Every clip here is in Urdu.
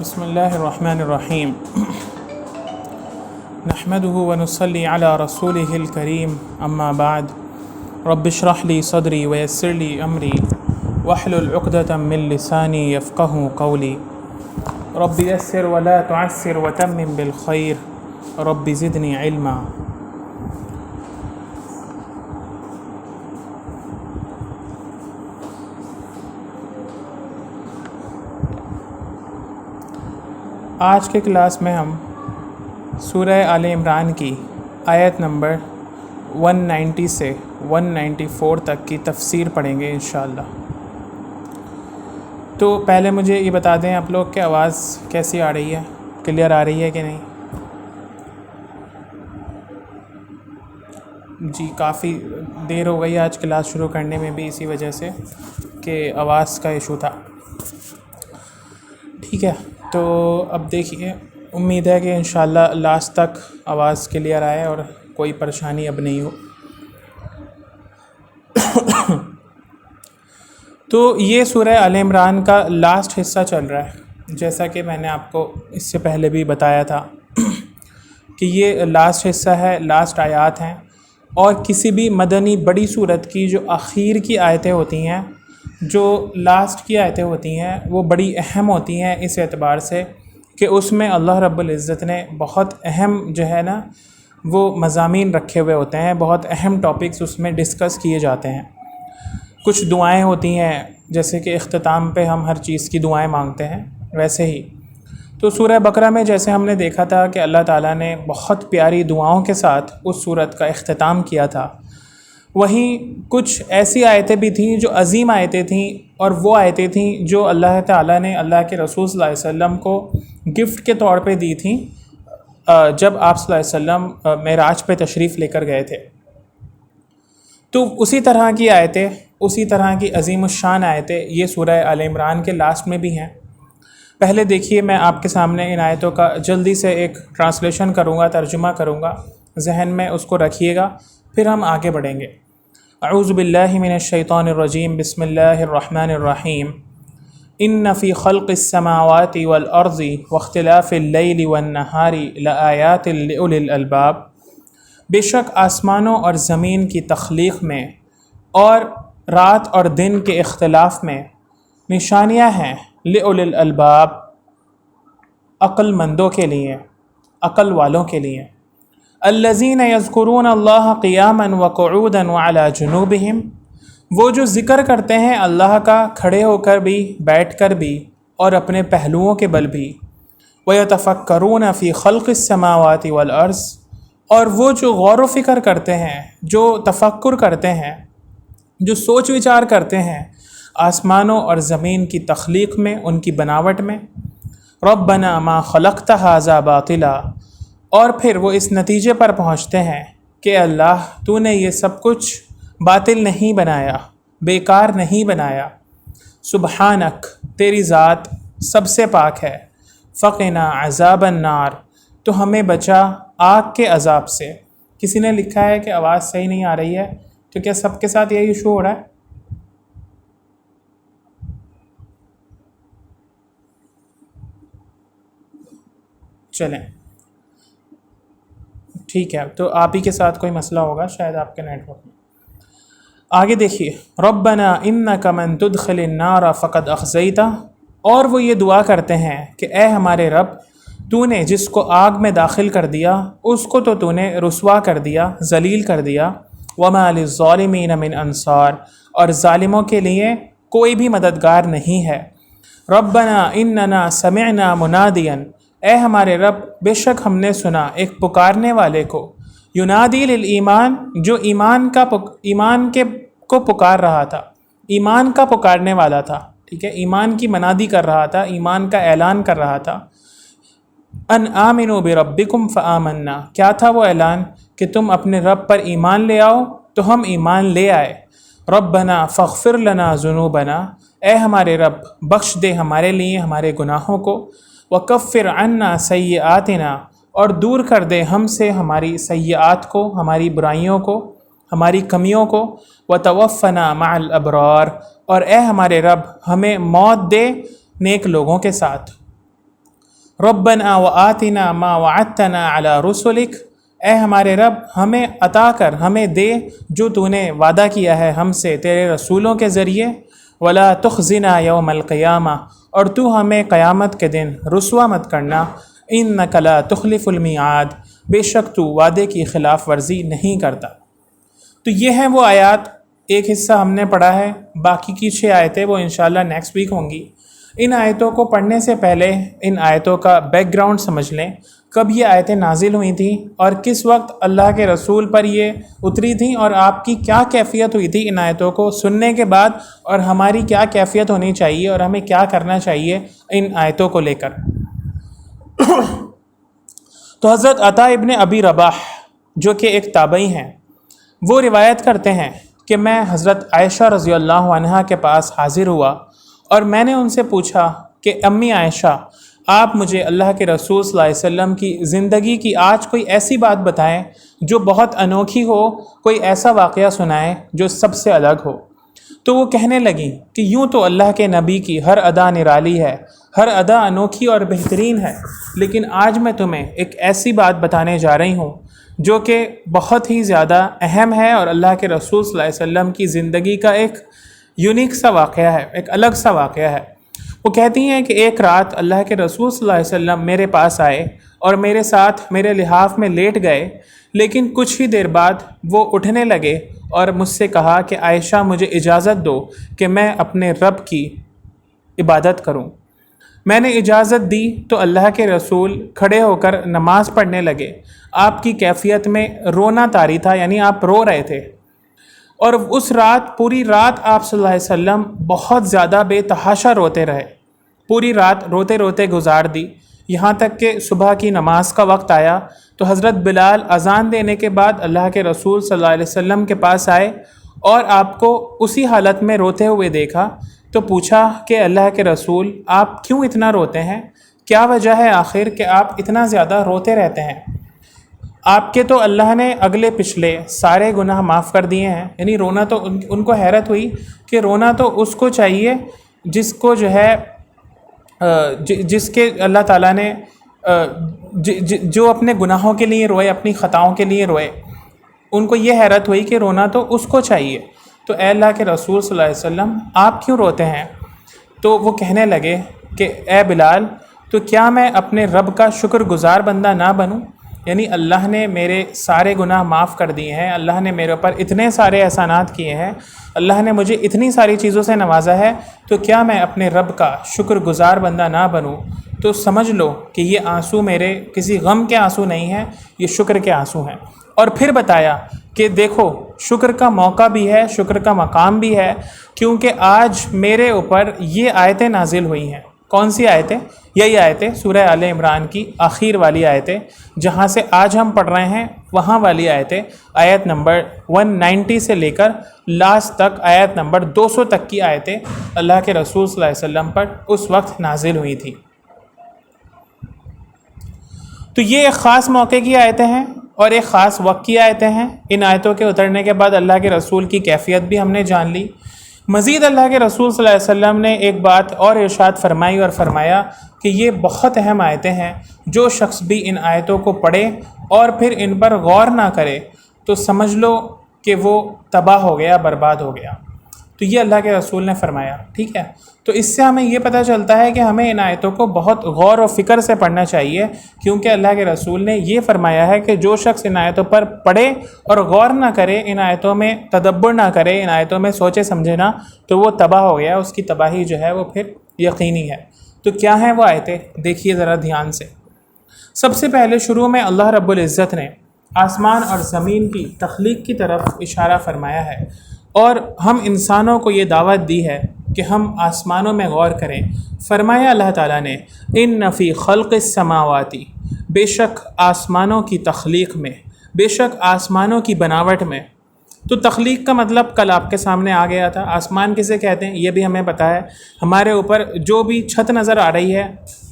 بسم اللہ الرحمن الرحیم نحمده ونصلی علی رسولہ الکریم اما بعد رب اشرح لی صدری ویسر لی امری واحلل عقدۃ من لسانی یفقهوا قولی رب یسر ولا تعسر وتمم بالخیر رب زدنی علما۔ آج کے کلاس میں ہم سورہ آل عمران کی آیت نمبر 190 سے 194 تک کی تفسیر پڑھیں گے انشاءاللہ۔ تو پہلے مجھے یہ بتا دیں آپ لوگ کہ آواز کیسی آ رہی ہے، کلیئر آ رہی ہے کہ نہیں؟ جی کافی دیر ہو گئی آج کلاس شروع کرنے میں بھی اسی وجہ سے کہ آواز کا ایشو تھا۔ ٹھیک ہے، تو اب دیکھیے، امید ہے کہ انشاءاللہ لاسٹ تک آواز کلیئر آئے اور کوئی پریشانی اب نہیں ہو۔ تو یہ سورہ آل عمران کا لاسٹ حصہ چل رہا ہے، جیسا کہ میں نے آپ کو اس سے پہلے بھی بتایا تھا کہ یہ لاسٹ حصہ ہے، لاسٹ آیات ہیں، اور کسی بھی مدنی بڑی سورت کی جو آخر کی آیتیں ہوتی ہیں، جو لاسٹ کی آیتیں ہوتی ہیں، وہ بڑی اہم ہوتی ہیں اس اعتبار سے کہ اس میں اللہ رب العزت نے بہت اہم جو ہے نا وہ مضامین رکھے ہوئے ہوتے ہیں، بہت اہم ٹاپکس اس میں ڈسکس کیے جاتے ہیں۔ کچھ دعائیں ہوتی ہیں، جیسے کہ اختتام پہ ہم ہر چیز کی دعائیں مانگتے ہیں، ویسے ہی تو سورہ بقرہ میں جیسے ہم نے دیکھا تھا کہ اللہ تعالیٰ نے بہت پیاری دعاؤں کے ساتھ اس سورت کا اختتام کیا تھا، وہیں کچھ ایسی آیتیں بھی تھیں جو عظیم آیتیں تھیں، اور وہ آیتیں تھیں جو اللہ تعالیٰ نے اللہ کے رسول صلی اللہ علیہ وسلم کو گفٹ کے طور پہ دی تھیں جب آپ صلی اللہ علیہ وسلم معراج پہ تشریف لے کر گئے تھے۔ تو اسی طرح کی آیتیں، اسی طرح کی عظیم الشان آیتیں یہ سورہ آل عمران کے لاسٹ میں بھی ہیں۔ پہلے دیکھیے، میں آپ کے سامنے ان آیتوں کا جلدی سے ایک ٹرانسلیشن کروں گا، ترجمہ کروں گا، ذہن میں اس کو رکھیے گا، پھر ہم آگے بڑھیں گے۔ اعوذ باللہ من الشیطان الرجیم، بسم اللہ الرحمن الرحیم۔ ان فی خلق السماوات والارض واختلاف اللیل والنہار لآیات لأولی الالباب، بے شک آسمانوں اور زمین کی تخلیق میں اور رات اور دن کے اختلاف میں نشانیاں ہیں لأولی الالباب، عقل مندوں کے لیے، عقل والوں کے لیے۔ الذین یذکرون اللہ قیاما وقعودا وعلی جنوبہم، وہ جو ذکر کرتے ہیں اللہ کا کھڑے ہو کر بھی، بیٹھ کر بھی، اور اپنے پہلوؤں کے بل بھی۔ وَيَتَفَكَّرُونَ فِي خَلْقِ السَّمَاوَاتِ وَالْأَرْضِ، اور وہ جو غور و فکر کرتے ہیں، جو تفکر کرتے ہیں، جو سوچ وچار کرتے ہیں آسمانوں اور زمین کی تخلیق میں، ان کی بناوٹ میں۔ رَبَّنَا مَا خَلَقْتَ هَذَا بَاطِلًا، اور پھر وہ اس نتیجے پر پہنچتے ہیں کہ اللہ تو نے یہ سب کچھ باطل نہیں بنایا، بیکار نہیں بنایا۔ سبحانک، تیری ذات سب سے پاک ہے۔ فقنا عذاب النار، تو ہمیں بچا آگ کے عذاب سے۔ کسی نے لکھا ہے کہ آواز صحیح نہیں آ رہی ہے، تو کیا سب کے ساتھ یہی ایشو ہو رہا ہے؟ چلیں ٹھیک ہے، تو آپ ہی کے ساتھ کوئی مسئلہ ہوگا شاید آپ کے نیٹ ورک میں۔ آگے دیکھیے، ربنا انک من تدخل النار فقد اخزیتہ، اور وہ یہ دعا کرتے ہیں کہ اے ہمارے رب، تو نے جس کو آگ میں داخل کر دیا اس کو تو نے رسوا کر دیا، ذلیل کر دیا۔ وما للظالمین من انصار، اور ظالموں کے لیے کوئی بھی مددگار نہیں ہے۔ ربنا اننا سمعنا منادیا، اے ہمارے رب بے شک ہم نے سنا ایک پکارنے والے کو، ینادی للایمان، جو ایمان کو پکار رہا تھا، ایمان کا پکارنے والا تھا، ٹھیک ہے، ایمان کی منادی کر رہا تھا، ایمان کا اعلان کر رہا تھا۔ ان آمنوا بربکم فآمنا، کیا تھا وہ اعلان؟ کہ تم اپنے رب پر ایمان لے آؤ، تو ہم ایمان لے آئے۔ ربنا فاغفر لنا ذنوبنا، اے ہمارے رب بخش دے ہمارے لیے ہمارے گناہوں کو۔ وکفر عنا سیئاتنا، اور دور کر دے ہم سے ہماری سیئات کو، ہماری برائیوں کو، ہماری کمیوں کو۔ وتوفنا مع الابرار، اور اے ہمارے رب ہمیں موت دے نیک لوگوں کے ساتھ۔ ربنا وآتنا ما وعدتنا علی رسلک، اے ہمارے رب ہمیں عطا کر، ہمیں دے جو تو نے وعدہ کیا ہے ہم سے تیرے رسولوں کے ذریعے، ولا تخزنا یوم القیامہ، اور تو ہمیں قیامت کے دن رسوا مت کرنا، انک لا تخلف المیعاد، بے شک تو وعدے کی خلاف ورزی نہیں کرتا۔ تو یہ ہیں وہ آیات، ایک حصہ ہم نے پڑھا ہے، باقی کی 6 آیتیں وہ انشاءاللہ نیکسٹ ویک ہوں گی۔ ان آیتوں کو پڑھنے سے پہلے ان آیتوں کا بیک گراؤنڈ سمجھ لیں، کب یہ آیتیں نازل ہوئی تھیں اور کس وقت اللہ کے رسول پر یہ اتری تھیں، اور آپ کی کیا کیفیت ہوئی تھی ان آیتوں کو سننے کے بعد، اور ہماری کیا کیفیت ہونی چاہیے اور ہمیں کیا کرنا چاہیے ان آیتوں کو لے کر۔ تو حضرت عطا ابن ابی رباح جو کہ ایک تابعی ہیں، وہ روایت کرتے ہیں کہ میں حضرت عائشہ رضی اللہ عنہا کے پاس حاضر ہوا اور میں نے ان سے پوچھا کہ امی عائشہ، آپ مجھے اللہ کے رسول صلی اللہ علیہ وسلم کی زندگی کی آج کوئی ایسی بات بتائیں جو بہت انوکھی ہو، کوئی ایسا واقعہ سنائیں جو سب سے الگ ہو۔ تو وہ کہنے لگیں کہ یوں تو اللہ کے نبی کی ہر ادا نرالی ہے، ہر ادا انوکھی اور بہترین ہے، لیکن آج میں تمہیں ایک ایسی بات بتانے جا رہی ہوں جو کہ بہت ہی زیادہ اہم ہے اور اللہ کے رسول صلی اللہ علیہ وسلم کی زندگی کا ایک یونیک سا واقعہ ہے، ایک الگ سا واقعہ ہے۔ وہ کہتی ہیں کہ ایک رات اللہ کے رسول صلی اللہ علیہ وسلم میرے پاس آئے اور میرے ساتھ میرے لحاف میں لیٹ گئے، لیکن کچھ ہی دیر بعد وہ اٹھنے لگے اور مجھ سے کہا کہ عائشہ مجھے اجازت دو کہ میں اپنے رب کی عبادت کروں۔ میں نے اجازت دی تو اللہ کے رسول کھڑے ہو کر نماز پڑھنے لگے۔ آپ کی کیفیت میں رونا طاری تھا، یعنی آپ رو رہے تھے، اور اس رات پوری رات آپ صلی اللہ علیہ وسلم بہت زیادہ بے تحاشا روتے رہے، پوری رات روتے روتے گزار دی، یہاں تک کہ صبح کی نماز کا وقت آیا تو حضرت بلال اذان دینے کے بعد اللہ کے رسول صلی اللہ علیہ وسلم کے پاس آئے اور آپ کو اسی حالت میں روتے ہوئے دیکھا تو پوچھا کہ اللہ کے رسول آپ کیوں اتنا روتے ہیں؟ کیا وجہ ہے آخر کہ آپ اتنا زیادہ روتے رہتے ہیں؟ آپ کے تو اللہ نے اگلے پچھلے سارے گناہ معاف کر دیے ہیں۔ یعنی رونا تو ان کو حیرت ہوئی کہ رونا تو اس کو چاہیے جس کو جو ہے جس کے اللہ تعالیٰ نے جو اپنے گناہوں کے لیے روئے، اپنی خطاؤں کے لیے روئے، ان کو یہ حیرت ہوئی کہ رونا تو اس کو چاہیے۔ تو اے اللہ کے رسول صلی اللہ علیہ وسلم آپ کیوں روتے ہیں؟ تو وہ کہنے لگے کہ اے بلال، تو کیا میں اپنے رب کا شکر گزار بندہ نہ بنوں؟ یعنی اللہ نے میرے سارے گناہ معاف کر دیے ہیں، اللہ نے میرے اوپر اتنے سارے احسانات کیے ہیں، اللہ نے مجھے اتنی ساری چیزوں سے نوازا ہے، تو کیا میں اپنے رب کا شکر گزار بندہ نہ بنوں؟ تو سمجھ لو کہ یہ آنسو میرے کسی غم کے آنسو نہیں ہیں، یہ شکر کے آنسو ہیں۔ اور پھر بتایا کہ دیکھو شکر کا موقع بھی ہے، شکر کا مقام بھی ہے، کیونکہ آج میرے اوپر یہ آیتیں نازل ہوئی ہیں۔ کون سی آیتیں؟ یہی آیتیں سورہ آل عمران کی آخر والی آیتیں، جہاں سے آج ہم پڑھ رہے ہیں وہاں والی آیتیں، آیت نمبر 190 سے لے کر لاسٹ تک آیت نمبر 200 تک کی آیتیں اللہ کے رسول صلی اللہ علیہ وسلم پر اس وقت نازل ہوئی تھی۔ تو یہ ایک خاص موقع کی آیتیں ہیں اور ایک خاص وقت کی آیتیں ہیں۔ ان آیتوں کے اترنے کے بعد اللہ کے رسول کی کیفیت بھی ہم نے جان لی۔ مزید اللہ کے رسول صلی اللہ علیہ وسلم نے ایک بات اور ارشاد فرمائی اور فرمایا کہ یہ بہت اہم آیتیں ہیں، جو شخص بھی ان آیتوں کو پڑھے اور پھر ان پر غور نہ کرے تو سمجھ لو کہ وہ تباہ ہو گیا، برباد ہو گیا۔ تو یہ اللہ کے رسول نے فرمایا، ٹھیک ہے۔ تو اس سے ہمیں یہ پتہ چلتا ہے کہ ہمیں ان آیتوں کو بہت غور و فکر سے پڑھنا چاہیے، کیونکہ اللہ کے رسول نے یہ فرمایا ہے کہ جو شخص ان آیتوں پر پڑھے اور غور نہ کرے، ان آیتوں میں تدبر نہ کرے، ان آیتوں میں سوچے سمجھے نہ، تو وہ تباہ ہو گیا، اس کی تباہی جو ہے وہ پھر یقینی ہے۔ تو کیا ہیں وہ آیتیں؟ دیکھیے ذرا دھیان سے۔ سب سے پہلے شروع میں اللہ رب العزت نے آسمان اور زمین کی تخلیق کی طرف اشارہ فرمایا ہے، اور ہم انسانوں کو یہ دعوت دی ہے کہ ہم آسمانوں میں غور کریں۔ فرمایا اللہ تعالیٰ نے ان فی خلق السماوات، بے شک آسمانوں کی تخلیق میں، بے شک آسمانوں کی بناوٹ میں۔ تو تخلیق کا مطلب کل آپ کے سامنے آ گیا تھا۔ آسمان کسے کہتے ہیں یہ بھی ہمیں پتہ ہے۔ ہمارے اوپر جو بھی چھت نظر آ رہی ہے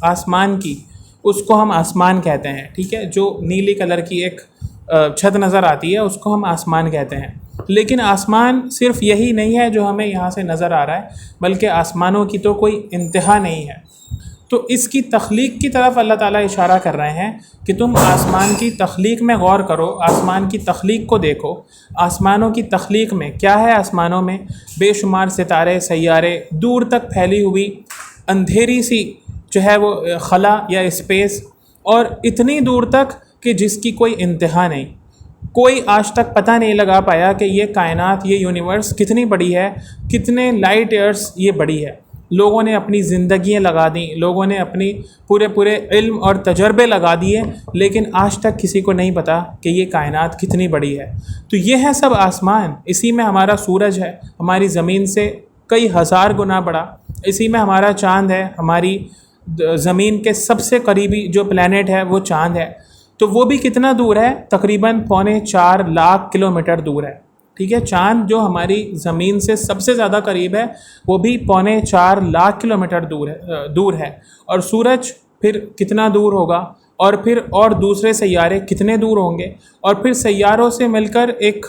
آسمان کی، اس کو ہم آسمان کہتے ہیں، ٹھیک ہے۔ جو نیلی کلر کی ایک چھت نظر آتی ہے اس کو ہم آسمان کہتے ہیں۔ لیکن آسمان صرف یہی نہیں ہے جو ہمیں یہاں سے نظر آ رہا ہے، بلکہ آسمانوں کی تو کوئی انتہا نہیں ہے۔ تو اس کی تخلیق کی طرف اللہ تعالیٰ اشارہ کر رہے ہیں کہ تم آسمان کی تخلیق میں غور کرو، آسمان کی تخلیق کو دیکھو، آسمانوں کی تخلیق میں کیا ہے، آسمانوں میں بے شمار ستارے، سیارے، دور تک پھیلی ہوئی اندھیری سی جو ہے وہ خلا یا اسپیس، اور اتنی دور تک کہ جس کی کوئی انتہا نہیں۔ کوئی آج تک پتہ نہیں لگا پایا کہ یہ کائنات، یہ یونیورس کتنی بڑی ہے، کتنے لائٹ ایئرس یہ بڑی ہے۔ لوگوں نے اپنی زندگیاں لگا دیں، لوگوں نے اپنی پورے علم اور تجربے لگا دیے، لیکن آج تک کسی کو نہیں پتہ کہ یہ کائنات کتنی بڑی ہے۔ تو یہ ہے سب آسمان، اسی میں ہمارا سورج ہے، ہماری زمین سے کئی ہزار گنا بڑا، اسی میں ہمارا چاند ہے، ہماری زمین کے سب سے قریبی جو پلینٹ ہے وہ چاند ہے، تو وہ بھی کتنا دور ہے، تقریباً 4.25 لاکھ کلومیٹر دور ہے۔ ٹھیک ہے، چاند جو ہماری زمین سے سب سے زیادہ قریب ہے وہ بھی 4.25 لاکھ کلومیٹر دور ہے، اور سورج پھر کتنا دور ہوگا، اور پھر اور دوسرے سیارے کتنے دور ہوں گے، اور پھر سیاروں سے مل کر ایک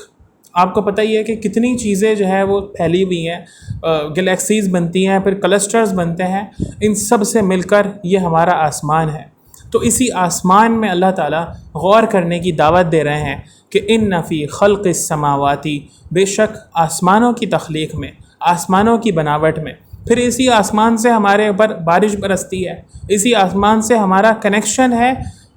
آپ کو پتہ ہی ہے کہ کتنی چیزیں جو ہے وہ پھیلی ہوئی ہیں، گلیکسیز بنتی ہیں، پھر کلسٹرز بنتے ہیں، ان سب سے مل کر یہ ہمارا آسمان ہے۔ تو اسی آسمان میں اللہ تعالیٰ غور کرنے کی دعوت دے رہے ہیں کہ ان فی خلق السماواتی، بے شک آسمانوں کی تخلیق میں، آسمانوں کی بناوٹ میں، پھر اسی آسمان سے ہمارے اوپر بارش برستی ہے، اسی آسمان سے ہمارا کنیکشن ہے،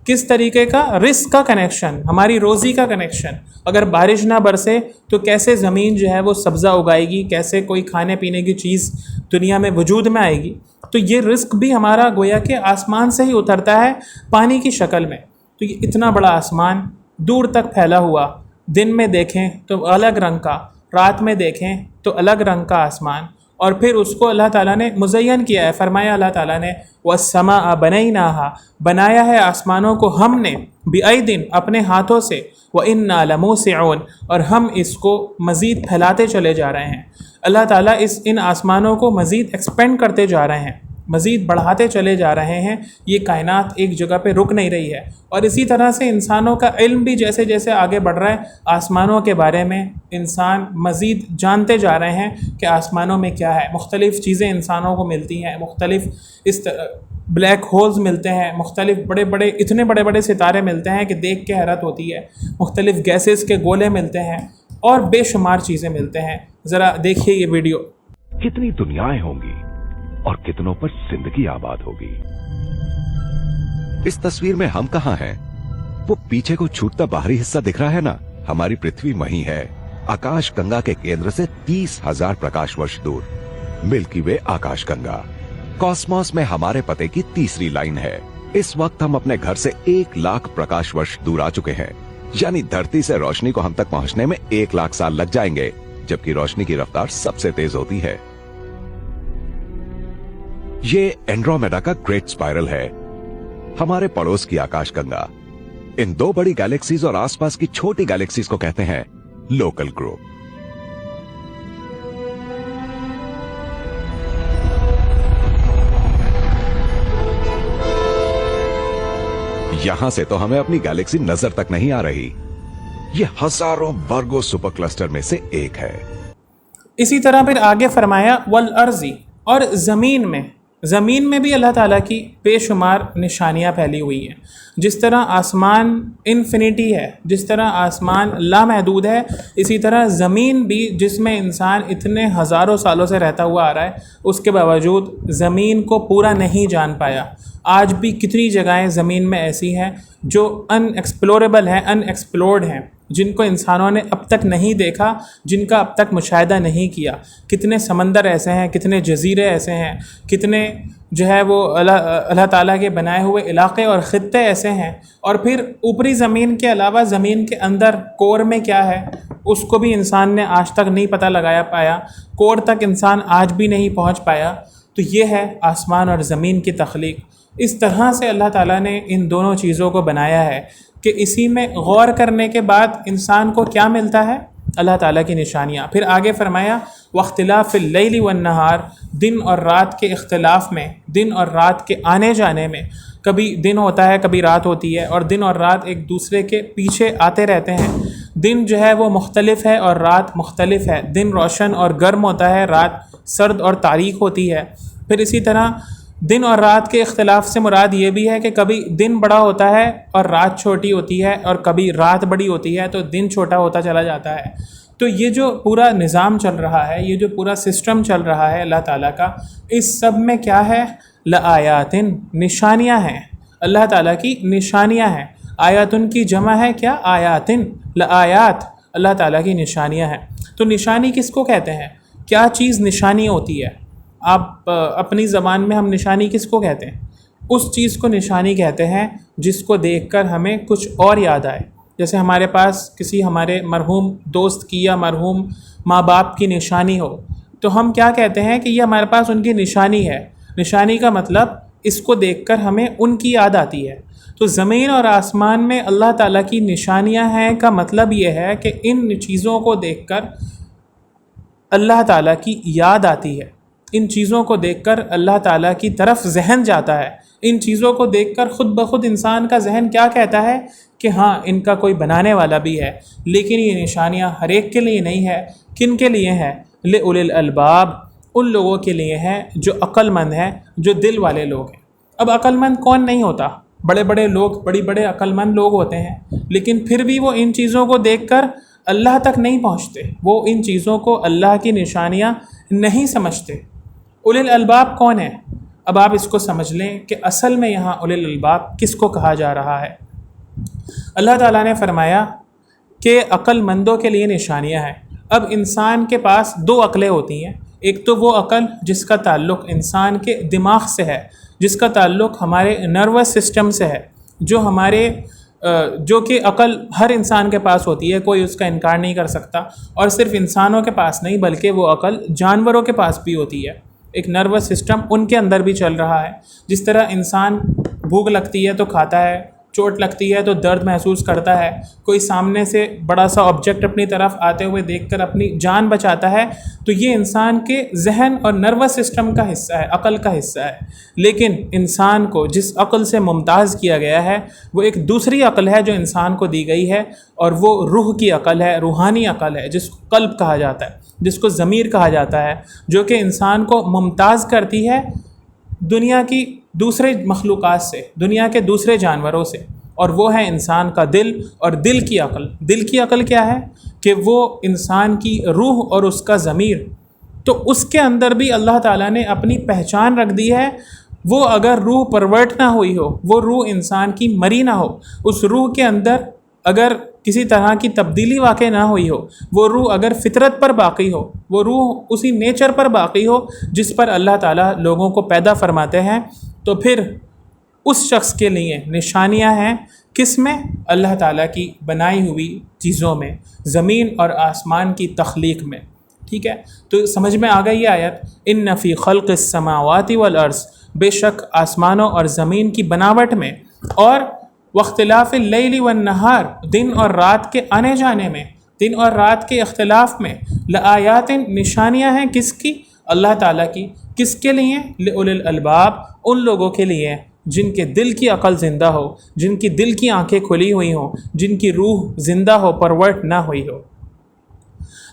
کس طریقے کا، رزق کا کنیکشن، ہماری روزی کا کنیکشن۔ اگر بارش نہ برسے تو کیسے زمین جو ہے وہ سبزہ اگائے گی، کیسے کوئی کھانے پینے کی چیز دنیا میں وجود میں آئے گی؟ تو یہ رزق بھی ہمارا گویا کہ آسمان سے ہی اترتا ہے پانی کی شکل میں۔ تو یہ اتنا بڑا آسمان دور تک پھیلا ہوا، دن میں دیکھیں تو الگ رنگ کا، رات میں دیکھیں تو الگ رنگ کا آسمان، اور پھر اس کو اللہ تعالیٰ نے مزین کیا ہے۔ فرمایا اللہ تعالیٰ نے وَالسَّمَاءَ بَنَيْنَاهَا، بنایا ہے آسمانوں کو ہم نے، بِأَيْدٍ، اپنے ہاتھوں سے، وَإِنَّا لَمُوسِعُونَ، اور ہم اس کو مزید پھیلاتے چلے جا رہے ہیں۔ اللہ تعالیٰ ان آسمانوں کو مزید ایکسپینڈ کرتے جا رہے ہیں، مزید بڑھاتے چلے جا رہے ہیں، یہ کائنات ایک جگہ پہ رک نہیں رہی ہے۔ اور اسی طرح سے انسانوں کا علم بھی جیسے جیسے آگے بڑھ رہا ہے، آسمانوں کے بارے میں انسان مزید جانتے جا رہے ہیں کہ آسمانوں میں کیا ہے، مختلف چیزیں انسانوں کو ملتی ہیں، مختلف بلیک ہولز ملتے ہیں، مختلف اتنے بڑے بڑے ستارے ملتے ہیں کہ دیکھ کے حیرت ہوتی ہے، مختلف گیسز کے گولے ملتے ہیں، اور بے شمار چیزیں ملتے ہیں۔ ذرا دیکھیے یہ ویڈیو۔ کتنی دنیایں ہوں گی اور کتنوں پر زندگی آباد ہوگی۔ اس تصویر میں ہم کہاں ہیں؟ وہ پیچھے کو چھوٹتا باہری حصہ دکھ رہا ہے نا، ہماری پرتھوی وہیں ہے، آکاش گنگا کے کیندر سے 30,000 پرکاش ورش دور، ملکی وے آکاش گنگا کاسموس میں ہمارے پتے کی تیسری لائن ہے۔ اس وقت ہم اپنے گھر سے 1,00,000 پرکاش ورش دور آ چکے ہیں، یعنی دھرتی سے روشنی کو ہم تک پہنچنے میں 1,00,000 سال لگ جائیں گے، جبکہ روشنی کی رفتار سب سے تیز ہوتی ہے۔ یہ اینڈرومیڈا کا گریٹ اسپائرل ہے، ہمارے پڑوس کی آکاش گنگا۔ ان دو بڑی گیلیکسیز اور آس پاس کی چھوٹی گیلیکسیز کو کہتے ہیں لوکل گروپ۔ یہاں سے تو ہمیں اپنی گیلیکسی نظر تک نہیں آ رہی، یہ ہزاروں ورگو سپر کلسٹر میں سے ایک ہے۔ اسی طرح پھر آگے فرمایا والارض، اور زمین میں بھی اللہ تعالیٰ کی بے شمار نشانیاں پھیلی ہوئی ہیں۔ جس طرح آسمان انفینٹی ہے، جس طرح آسمان لامحدود ہے، اسی طرح زمین بھی، جس میں انسان اتنے ہزاروں سالوں سے رہتا ہوا آ رہا ہے، اس کے باوجود زمین کو پورا نہیں جان پایا۔ آج بھی کتنی جگہیں زمین میں ایسی ہیں جو ان ایکسپلوریبل ہیں، ان ایکسپلورڈ ہیں، جن کو انسانوں نے اب تک نہیں دیکھا، جن کا اب تک مشاہدہ نہیں کیا۔ کتنے سمندر ایسے ہیں، کتنے جزیرے ایسے ہیں، کتنے جو ہے وہ اللہ تعالیٰ کے بنائے ہوئے علاقے اور خطے ایسے ہیں، اور پھر اوپری زمین کے علاوہ زمین کے اندر کور میں کیا ہے، اس کو بھی انسان نے آج تک نہیں پتہ لگایا پایا، کور تک انسان آج بھی نہیں پہنچ پایا۔ تو یہ ہے آسمان اور زمین کی تخلیق۔ اس طرح سے اللہ تعالیٰ نے ان دونوں چیزوں کو بنایا ہے کہ اسی میں غور کرنے کے بعد انسان کو کیا ملتا ہے؟ اللہ تعالیٰ کی نشانیاں۔ پھر آگے فرمایا واختلاف اللیل والنہار، دن اور رات کے اختلاف میں، دن اور رات کے آنے جانے میں، کبھی دن ہوتا ہے کبھی رات ہوتی ہے، اور دن اور رات ایک دوسرے کے پیچھے آتے رہتے ہیں۔ دن جو ہے وہ مختلف ہے اور رات مختلف ہے، دن روشن اور گرم ہوتا ہے، رات سرد اور تاریک ہوتی ہے۔ پھر اسی طرح دن اور رات کے اختلاف سے مراد یہ بھی ہے کہ کبھی دن بڑا ہوتا ہے اور رات چھوٹی ہوتی ہے، اور کبھی رات بڑی ہوتی ہے تو دن چھوٹا ہوتا چلا جاتا ہے۔ تو یہ جو پورا نظام چل رہا ہے، یہ جو پورا سسٹم چل رہا ہے اللہ تعالیٰ کا، اس سب میں کیا ہے؟ لآیات، نشانیاں ہیں، اللہ تعالیٰ کی نشانیاں ہیں۔ آیاتن کی جمع ہے کیا؟ آیاتن، لآیات، اللہ تعالیٰ کی نشانیاں ہیں۔ تو نشانی کس کو کہتے ہیں؟ کیا چیز نشانی ہوتی ہے؟ آپ اپنی زبان میں ہم نشانی کس کو کہتے ہیں؟ اس چیز کو نشانی کہتے ہیں جس کو دیکھ کر ہمیں کچھ اور یاد آئے۔ جیسے ہمارے پاس کسی ہمارے مرحوم دوست کی یا مرحوم ماں باپ کی نشانی ہو، تو ہم کیا کہتے ہیں کہ یہ ہمارے پاس ان کی نشانی ہے۔ نشانی کا مطلب اس کو دیکھ کر ہمیں ان کی یاد آتی ہے۔ تو زمین اور آسمان میں اللہ تعالیٰ کی نشانیاں ہیں کا مطلب یہ ہے کہ ان چیزوں کو دیکھ کر اللہ تعالیٰ کی یاد آتی ہے، ان چیزوں کو دیکھ کر اللہ تعالیٰ کی طرف ذہن جاتا ہے۔ ان چیزوں کو دیکھ کر خود بخود انسان کا ذہن کیا کہتا ہے کہ ہاں ان کا کوئی بنانے والا بھی ہے۔ لیکن یہ نشانیاں ہر ایک کے لیے نہیں ہے۔ کن کے لیے ہیں؟ لِأُولِي الْأَلْبَابِ، ان لوگوں کے لیے ہیں جو عقل مند ہیں، جو دل والے لوگ ہیں۔ اب عقل مند کون نہیں ہوتا؟ بڑے بڑے لوگ، بڑے عقل مند لوگ ہوتے ہیں، لیکن پھر بھی وہ ان چیزوں کو دیکھ کر اللہ تک نہیں پہنچتے، وہ ان چیزوں کو اللہ کی نشانیاں نہیں سمجھتے۔ اولی الالباب کون ہے؟ اب آپ اس کو سمجھ لیں کہ اصل میں یہاں اولی الالباب کس کو کہا جا رہا ہے۔ اللہ تعالیٰ نے فرمایا کہ عقل مندوں کے لیے نشانیاں ہیں۔ اب انسان کے پاس دو عقلیں ہوتی ہیں، ایک تو وہ عقل جس کا تعلق انسان کے دماغ سے ہے، جس کا تعلق ہمارے نروس سسٹم سے ہے، جو کہ عقل ہر انسان کے پاس ہوتی ہے، کوئی اس کا انکار نہیں کر سکتا، اور صرف انسانوں کے پاس نہیں بلکہ وہ عقل جانوروں کے پاس بھی ہوتی ہے۔ ایک نروس سسٹم ان کے اندر بھی چل رہا ہے۔ جس طرح انسان بھوک لگتی ہے تو کھاتا ہے، چوٹ لگتی ہے تو درد محسوس کرتا ہے، کوئی سامنے سے بڑا سا آبجیکٹ اپنی طرف آتے ہوئے دیکھ کر اپنی جان بچاتا ہے، تو یہ انسان کے ذہن اور نروس سسٹم کا حصہ ہے، عقل کا حصہ ہے۔ لیکن انسان کو جس عقل سے ممتاز کیا گیا ہے وہ ایک دوسری عقل ہے جو انسان کو دی گئی ہے، اور وہ روح کی عقل ہے، روحانی عقل ہے، جس کو قلب کہا جاتا ہے، جس کو ضمیر کہا جاتا ہے، جو کہ انسان کو ممتاز کرتی ہے دنیا کی دوسرے مخلوقات سے، دنیا کے دوسرے جانوروں سے، اور وہ ہے انسان کا دل اور دل کی عقل۔ دل کی عقل کیا ہے؟ کہ وہ انسان کی روح اور اس کا ضمیر، تو اس کے اندر بھی اللہ تعالیٰ نے اپنی پہچان رکھ دی ہے۔ وہ اگر روح پرورٹ نہ ہوئی ہو، وہ روح انسان کی مری نہ ہو، اس روح کے اندر اگر کسی طرح کی تبدیلی واقع نہ ہوئی ہو، وہ روح اگر فطرت پر باقی ہو، وہ روح اسی نیچر پر باقی ہو جس پر اللہ تعالیٰ لوگوں کو پیدا فرماتے ہیں، تو پھر اس شخص کے لیے نشانیاں ہیں۔ کس میں؟ اللہ تعالیٰ کی بنائی ہوئی چیزوں میں، زمین اور آسمان کی تخلیق میں۔ ٹھیک ہے، تو سمجھ میں آ گئی یہ آیت؟ ان فی خلق السماوات والارض، بے شک آسمانوں اور زمین کی بناوٹ میں، اور واختلاف اللیل والنہار، دن اور رات کے آنے جانے میں، دن اور رات کے اختلاف میں، لآیات، نشانیاں ہیں کس کی؟ اللہ تعالیٰ کی۔ کس کے لیے؟ لأولی الالباب، ان لوگوں کے لیے جن کے دل کی عقل زندہ ہو، جن کی دل کی آنکھیں کھلی ہوئی ہوں، جن کی روح زندہ ہو، پرورٹ نہ ہوئی ہو۔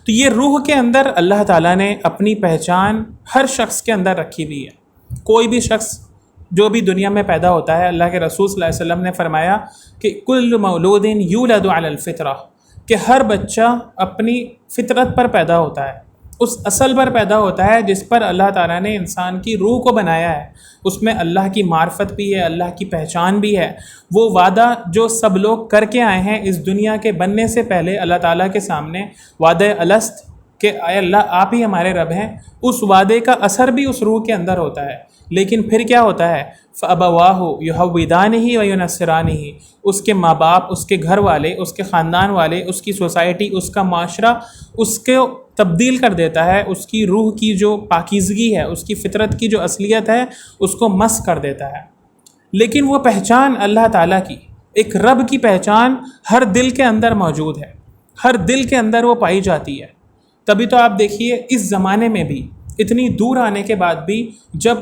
تو یہ روح کے اندر اللہ تعالیٰ نے اپنی پہچان ہر شخص کے اندر رکھی ہوئی ہے۔ کوئی بھی شخص جو بھی دنیا میں پیدا ہوتا ہے، اللہ کے رسول صلی اللہ علیہ وسلم نے فرمایا کہ کل مولود یولد علی الفطرہ، کہ ہر بچہ اپنی فطرت پر پیدا ہوتا ہے، اس اصل پر پیدا ہوتا ہے جس پر اللہ تعالیٰ نے انسان کی روح کو بنایا ہے۔ اس میں اللہ کی معرفت بھی ہے، اللہ کی پہچان بھی ہے۔ وہ وعدہ جو سب لوگ کر کے آئے ہیں اس دنیا کے بننے سے پہلے اللہ تعالیٰ کے سامنے، وعدہ الست کہ اے اللہ آپ ہی ہمارے رب ہیں، اس وعدے کا اثر بھی اس روح کے اندر ہوتا ہے۔ لیکن پھر کیا ہوتا ہے؟ فَأَبَوَاهُ يُحَوِّدَانِهِ وَيُنَصِّرَانِهِ، اس کے ماں باپ، اس کے گھر والے، اس کے خاندان والے، اس کی سوسائٹی، اس کا معاشرہ اس کو تبدیل کر دیتا ہے، اس کی روح کی جو پاکیزگی ہے، اس کی فطرت کی جو اصلیت ہے اس کو مس کر دیتا ہے۔ لیکن وہ پہچان اللہ تعالیٰ کی، ایک رب کی پہچان ہر دل کے اندر موجود ہے، ہر دل کے اندر وہ پائی جاتی ہے۔ تبھی تو آپ دیکھیے اس زمانے میں بھی، اتنی دور آنے کے بعد بھی، جب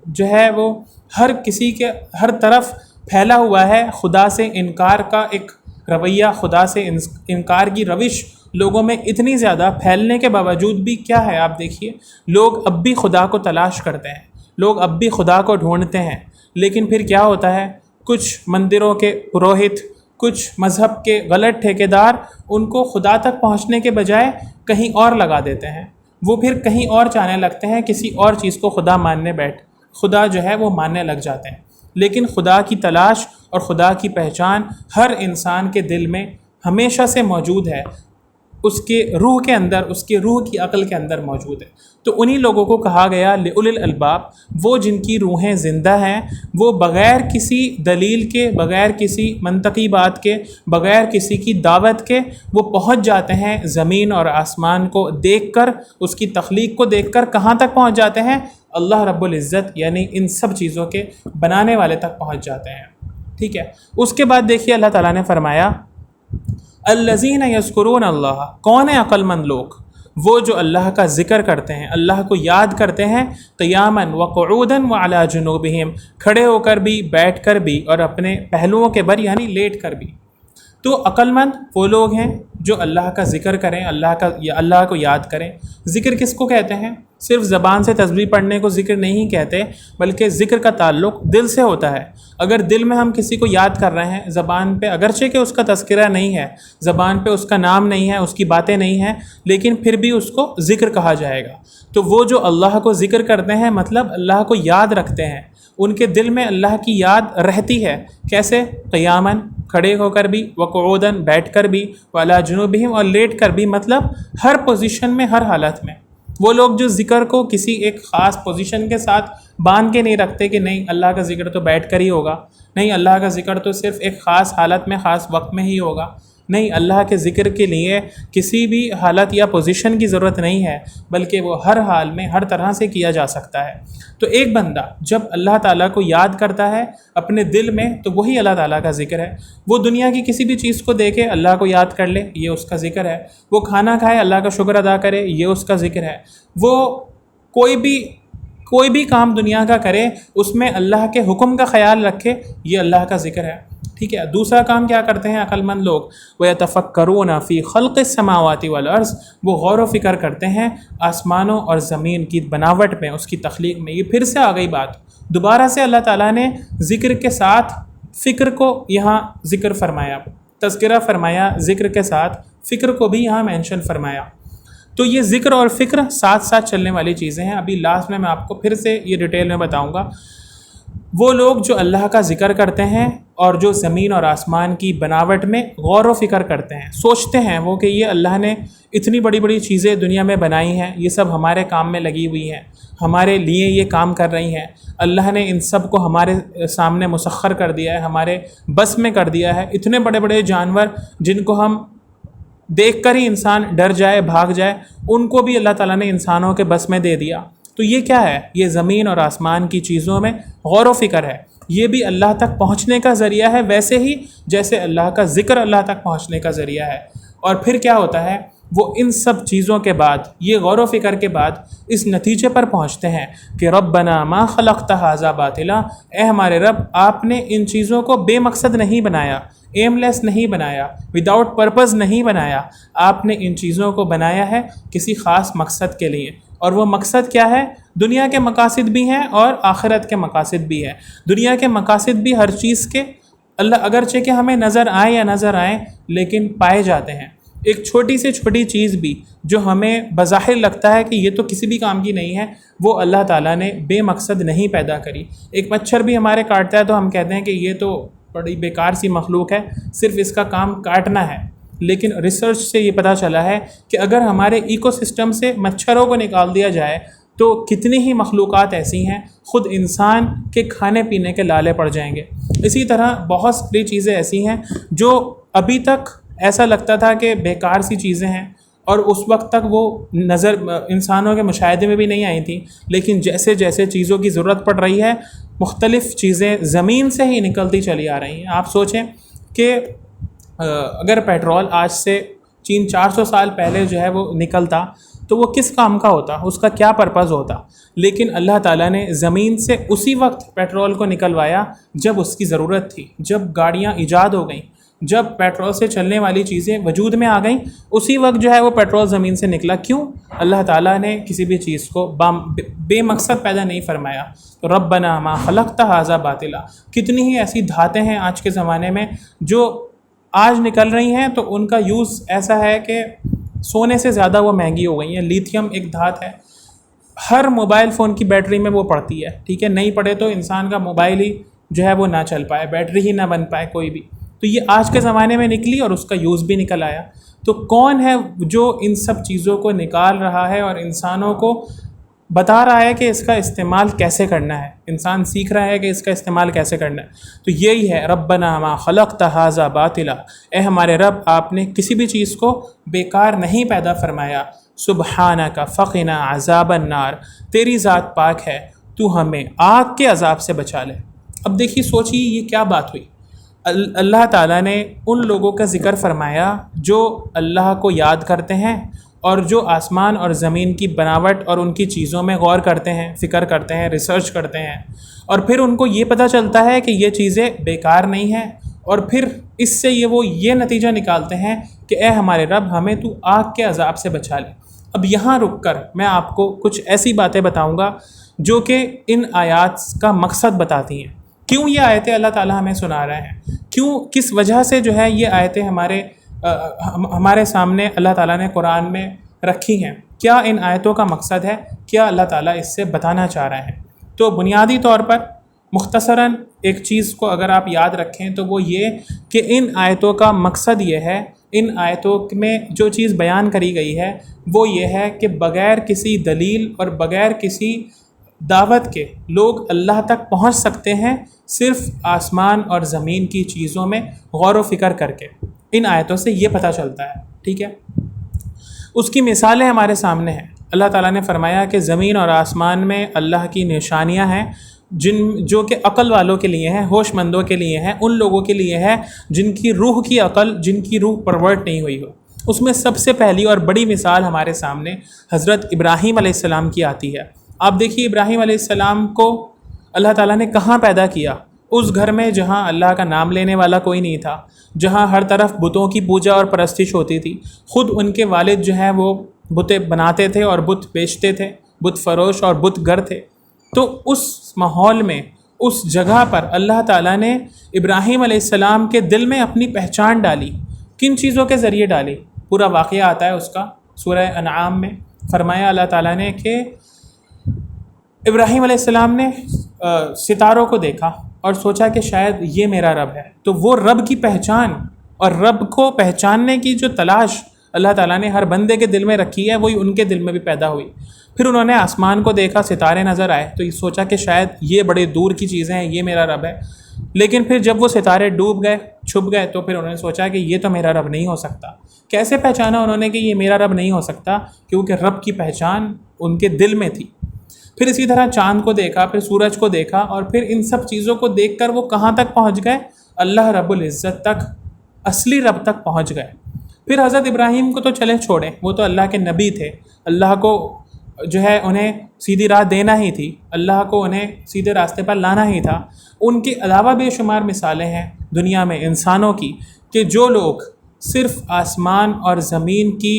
جو ہے وہ ہر کسی کے ہر طرف پھیلا ہوا ہے خدا سے انکار کا ایک رویہ، خدا سے انکار کی روش لوگوں میں اتنی زیادہ پھیلنے کے باوجود بھی کیا ہے؟ آپ دیکھیے لوگ اب بھی خدا کو تلاش کرتے ہیں، لوگ اب بھی خدا کو ڈھونڈتے ہیں، لیکن پھر کیا ہوتا ہے، کچھ مندروں کے پروہت، کچھ مذہب کے غلط ٹھیکیدار ان کو خدا تک پہنچنے کے بجائے کہیں اور لگا دیتے ہیں، وہ پھر کہیں اور جانے لگتے ہیں، کسی اور چیز کو خدا ماننے خدا جو ہے وہ ماننے لگ جاتے ہیں۔ لیکن خدا کی تلاش اور خدا کی پہچان ہر انسان کے دل میں ہمیشہ سے موجود ہے، اس کے روح کے اندر، اس کے روح کی عقل کے اندر موجود ہے۔ تو انہی لوگوں کو کہا گیا لِأُولِي الْأَلْبَاب، وہ جن کی روحیں زندہ ہیں، وہ بغیر کسی دلیل کے، بغیر کسی منطقی بات کے، بغیر کسی کی دعوت کے، وہ پہنچ جاتے ہیں زمین اور آسمان کو دیکھ کر، اس کی تخلیق کو دیکھ کر کہاں تک پہنچ جاتے ہیں؟ اللہ رب العزت یعنی ان سب چیزوں کے بنانے والے تک پہنچ جاتے ہیں۔ ٹھیک ہے، اس کے بعد دیکھیے اللہ تعالیٰ نے فرمایا الذین یذکرون اللہ، کون ہے عقل مند لوگ؟ وہ جو اللہ کا ذکر کرتے ہیں، اللہ کو یاد کرتے ہیں، قیاما وقعودا وعلی جنوبہم، کھڑے ہو کر بھی، بیٹھ کر بھی، اور اپنے پہلوؤں کے بر یعنی لیٹ کر بھی۔ تو عقل مند وہ لوگ ہیں جو اللہ کا ذکر کریں، اللہ کو یاد کریں۔ ذکر کس کو کہتے ہیں؟ صرف زبان سے تسبیح پڑھنے کو ذکر نہیں کہتے، بلکہ ذکر کا تعلق دل سے ہوتا ہے۔ اگر دل میں ہم کسی کو یاد کر رہے ہیں، زبان پہ اگرچہ کہ اس کا تذکرہ نہیں ہے، زبان پہ اس کا نام نہیں ہے، اس کی باتیں نہیں ہیں، لیکن پھر بھی اس کو ذکر کہا جائے گا۔ تو وہ جو اللہ کو ذکر کرتے ہیں، مطلب اللہ کو یاد رکھتے ہیں، ان کے دل میں اللہ کی یاد رہتی ہے۔ کیسے؟ قیاماً، کھڑے ہو کر بھی، وقعوداً، بیٹھ کر بھی، وعلی جنوبہم، اور لیٹ کر بھی، مطلب ہر پوزیشن میں، ہر حالت میں۔ وہ لوگ جو ذکر کو کسی ایک خاص پوزیشن کے ساتھ باندھ کے نہیں رکھتے کہ نہیں اللہ کا ذکر تو بیٹھ کر ہی ہوگا، نہیں اللہ کا ذکر تو صرف ایک خاص حالت میں، خاص وقت میں ہی ہوگا، نہیں، اللہ کے ذکر کے لیے کسی بھی حالت یا پوزیشن کی ضرورت نہیں ہے، بلکہ وہ ہر حال میں، ہر طرح سے کیا جا سکتا ہے۔ تو ایک بندہ جب اللہ تعالیٰ کو یاد کرتا ہے اپنے دل میں، تو وہی اللہ تعالیٰ کا ذکر ہے۔ وہ دنیا کی کسی بھی چیز کو دیکھے، اللہ کو یاد کر لے، یہ اس کا ذکر ہے۔ وہ کھانا کھائے، اللہ کا شکر ادا کرے، یہ اس کا ذکر ہے۔ وہ کوئی بھی کام دنیا کا کرے، اس میں اللہ کے حکم کا خیال رکھے، یہ اللہ کا ذکر ہے۔ ٹھیک ہے، دوسرا کام کیا کرتے ہیں عقل مند لوگ؟ وَيَتَفَكَّرُونَ فِي خَلْقِ السَّمَاوَاتِ وَالْأَرْضِ، وہ غور و فکر کرتے ہیں آسمانوں اور زمین کی بناوٹ میں، اس کی تخلیق میں۔ یہ پھر سے آ گئی بات، دوبارہ سے اللہ تعالیٰ نے ذکر کے ساتھ فکر کو یہاں ذکر فرمایا، تذکرہ فرمایا، ذکر کے ساتھ فکر کو بھی یہاں مینشن فرمایا۔ تو یہ ذکر اور فکر ساتھ ساتھ چلنے والی چیزیں ہیں۔ ابھی لاسٹ میں آپ کو پھر سے یہ ڈیٹیل میں بتاؤں گا۔ وہ لوگ جو اللہ کا ذکر کرتے ہیں اور جو زمین اور آسمان کی بناوٹ میں غور و فکر کرتے ہیں، سوچتے ہیں وہ کہ یہ اللہ نے اتنی بڑی بڑی چیزیں دنیا میں بنائی ہیں، یہ سب ہمارے کام میں لگی ہوئی ہیں، ہمارے لیے یہ کام کر رہی ہیں، اللہ نے ان سب کو ہمارے سامنے مسخر کر دیا ہے، ہمارے بس میں کر دیا ہے۔ اتنے بڑے بڑے جانور جن کو ہم دیکھ کر ہی انسان ڈر جائے، بھاگ جائے، ان کو بھی اللہ تعالیٰ نے انسانوں کے بس میں دے دیا۔ تو یہ کیا ہے؟ یہ زمین اور آسمان کی چیزوں میں غور و فکر ہے۔ یہ بھی اللہ تک پہنچنے کا ذریعہ ہے، ویسے ہی جیسے اللہ کا ذکر اللہ تک پہنچنے کا ذریعہ ہے۔ اور پھر کیا ہوتا ہے؟ وہ ان سب چیزوں کے بعد، یہ غور و فکر کے بعد اس نتیجے پر پہنچتے ہیں کہ ربنا ما خلقت ھذا باطلا، اے ہمارے رب، آپ نے ان چیزوں کو بے مقصد نہیں بنایا، ایم لیس نہیں بنایا، وداؤٹ پرپز نہیں بنایا، آپ نے ان چیزوں کو بنایا ہے کسی خاص مقصد کے لیے۔ اور وہ مقصد کیا ہے؟ دنیا کے مقاصد بھی ہیں اور آخرت کے مقاصد بھی ہیں۔ دنیا کے مقاصد بھی ہر چیز کے اللہ اگرچہ کہ ہمیں نظر آئیں یا نظر آئیں، لیکن پائے جاتے ہیں۔ ایک چھوٹی سے چھوٹی چیز بھی جو ہمیں بظاہر لگتا ہے کہ یہ تو کسی بھی کام کی نہیں ہے، وہ اللہ تعالیٰ نے بے مقصد نہیں پیدا کری۔ ایک مچھر بھی ہمارے کاٹتا ہے تو ہم کہتے ہیں کہ یہ تو بڑی بیکار سی مخلوق ہے، صرف اس کا کام کاٹنا ہے۔ لیکن ریسرچ سے یہ پتہ چلا ہے کہ اگر ہمارے ایکو سسٹم سے مچھروں کو نکال دیا جائے تو کتنی ہی مخلوقات ایسی ہیں، خود انسان کے کھانے پینے کے لالے پڑ جائیں گے۔ اسی طرح بہت ساری چیزیں ایسی ہیں جو ابھی تک ایسا لگتا تھا کہ بیکار سی چیزیں ہیں، اور اس وقت تک وہ نظر انسانوں کے مشاہدے میں بھی نہیں آئی تھیں، لیکن جیسے جیسے چیزوں کی ضرورت پڑ رہی ہے، مختلف چیزیں زمین سے ہی نکلتی چلی آ رہی ہیں۔ آپ سوچیں کہ اگر پیٹرول آج سے 300-400 سال پہلے جو ہے وہ نکلتا تو وہ کس کام کا ہوتا، اس کا کیا پرپز ہوتا، لیکن اللہ تعالیٰ نے زمین سے اسی وقت پیٹرول کو نکلوایا جب اس کی ضرورت تھی، جب گاڑیاں ایجاد ہو گئیں، جب پیٹرول سے چلنے والی چیزیں وجود میں آ گئیں اسی وقت جو ہے وہ پیٹرول زمین سے نکلا. کیوں؟ اللہ تعالیٰ نے کسی بھی چیز کو بے مقصد پیدا نہیں فرمایا. تو ربنا ما خلقت ھذا باطلا. کتنی ہی ایسی دھاتیں ہیں آج کے زمانے میں جو آج نکل رہی ہیں تو ان کا یوز ایسا ہے کہ سونے سے زیادہ وہ مہنگی ہو گئی ہیں. لیتھیم ایک دھات ہے, ہر موبائل فون کی بیٹری میں وہ پڑتی ہے, ٹھیک ہے, نہیں پڑے تو انسان کا موبائل ہی جو ہے وہ نہ چل پائے, بیٹری ہی نہ بن پائے کوئی بھی. تو یہ آج کے زمانے میں نکلی اور اس کا یوز بھی نکل آیا. تو کون ہے جو ان سب چیزوں کو نکال رہا ہے اور انسانوں کو بتا رہا ہے کہ اس کا استعمال کیسے کرنا ہے؟ انسان سیکھ رہا ہے کہ اس کا استعمال کیسے کرنا ہے. تو یہی ہے ربنا ما خلقت ھذا باطلا, اے ہمارے رب آپ نے کسی بھی چیز کو بیکار نہیں پیدا فرمایا. سبحانک فقنا عذاب النار, تیری ذات پاک ہے تو ہمیں آگ کے عذاب سے بچا لے. اب دیکھیے سوچیے یہ کیا بات ہوئی. اللہ تعالیٰ نے ان لوگوں کا ذکر فرمایا جو اللہ کو یاد کرتے ہیں اور جو آسمان اور زمین کی بناوٹ اور ان کی چیزوں میں غور کرتے ہیں, فکر کرتے ہیں, ریسرچ کرتے ہیں, اور پھر ان کو یہ پتہ چلتا ہے کہ یہ چیزیں بیکار نہیں ہیں, اور پھر اس سے وہ یہ نتیجہ نکالتے ہیں کہ اے ہمارے رب ہمیں تو آگ کے عذاب سے بچا لے. اب یہاں رک کر میں آپ کو کچھ ایسی باتیں بتاؤں گا جو کہ ان آیات کا مقصد بتاتی ہیں. کیوں یہ آیتیں اللہ تعالیٰ ہمیں سنا رہے ہیں, کیوں کس وجہ سے جو ہے یہ آیتیں ہمارے سامنے اللہ تعالیٰ نے قرآن میں رکھی ہیں, کیا ان آیتوں کا مقصد ہے, کیا اللہ تعالیٰ اس سے بتانا چاہ رہے ہیں. تو بنیادی طور پر مختصراً ایک چیز کو اگر آپ یاد رکھیں تو وہ یہ کہ ان آیتوں کا مقصد یہ ہے, ان آیتوں میں جو چیز بیان کری گئی ہے وہ یہ ہے کہ بغیر کسی دلیل اور بغیر کسی دعوت کے لوگ اللہ تک پہنچ سکتے ہیں صرف آسمان اور زمین کی چیزوں میں غور و فکر کر کے. ان آیتوں سے یہ پتہ چلتا ہے, ٹھیک ہے. اس کی مثالیں ہمارے سامنے ہیں. اللہ تعالیٰ نے فرمایا کہ زمین اور آسمان میں اللہ کی نشانیاں ہیں جو کہ عقل والوں کے لیے ہیں, ہوش مندوں کے لیے ہیں, ان لوگوں کے لیے ہے جن کی روح کی عقل, جن کی روح پرورٹ نہیں ہوئی ہو. اس میں سب سے پہلی اور بڑی مثال ہمارے سامنے حضرت ابراہیم علیہ السلام کی آتی ہے. آپ دیکھیے ابراہیم علیہ السلام کو اللہ تعالیٰ نے کہاں پیدا کیا؟ اس گھر میں جہاں اللہ کا نام لینے والا کوئی نہیں تھا, جہاں ہر طرف بتوں کی پوجا اور پرستش ہوتی تھی. خود ان کے والد جو ہیں وہ بتیں بناتے تھے اور بت بیچتے تھے, بت فروش اور بت گر تھے. تو اس ماحول میں, اس جگہ پر اللہ تعالیٰ نے ابراہیم علیہ السلام کے دل میں اپنی پہچان ڈالی. کن چیزوں کے ذریعے ڈالی؟ پورا واقعہ آتا ہے اس کا سورہ انعام میں. فرمایا اللہ تعالیٰ نے کہ ابراہیم علیہ السلام نے ستاروں کو دیکھا اور سوچا کہ شاید یہ میرا رب ہے. تو وہ رب کی پہچان اور رب کو پہچاننے کی جو تلاش اللہ تعالیٰ نے ہر بندے کے دل میں رکھی ہے وہی ان کے دل میں بھی پیدا ہوئی. پھر انہوں نے آسمان کو دیکھا, ستارے نظر آئے تو یہ سوچا کہ شاید یہ بڑے دور کی چیزیں ہیں, یہ میرا رب ہے. لیکن پھر جب وہ ستارے ڈوب گئے, چھپ گئے, تو پھر انہوں نے سوچا کہ یہ تو میرا رب نہیں ہو سکتا. کیسے پہچانا انہوں نے کہ یہ میرا رب نہیں ہو سکتا؟ کیونکہ رب کی پہچان ان کے دل میں تھی. پھر اسی طرح چاند کو دیکھا, پھر سورج کو دیکھا, اور پھر ان سب چیزوں کو دیکھ کر وہ کہاں تک پہنچ گئے؟ اللہ رب العزت تک, اصلی رب تک پہنچ گئے. پھر حضرت ابراہیم کو تو چلے چھوڑیں, وہ تو اللہ کے نبی تھے, اللہ کو جو ہے انہیں سیدھی راہ دینا ہی تھی, اللہ کو انہیں سیدھے راستے پر لانا ہی تھا. ان کے علاوہ بے شمار مثالیں ہیں دنیا میں انسانوں کی کہ جو لوگ صرف آسمان اور زمین کی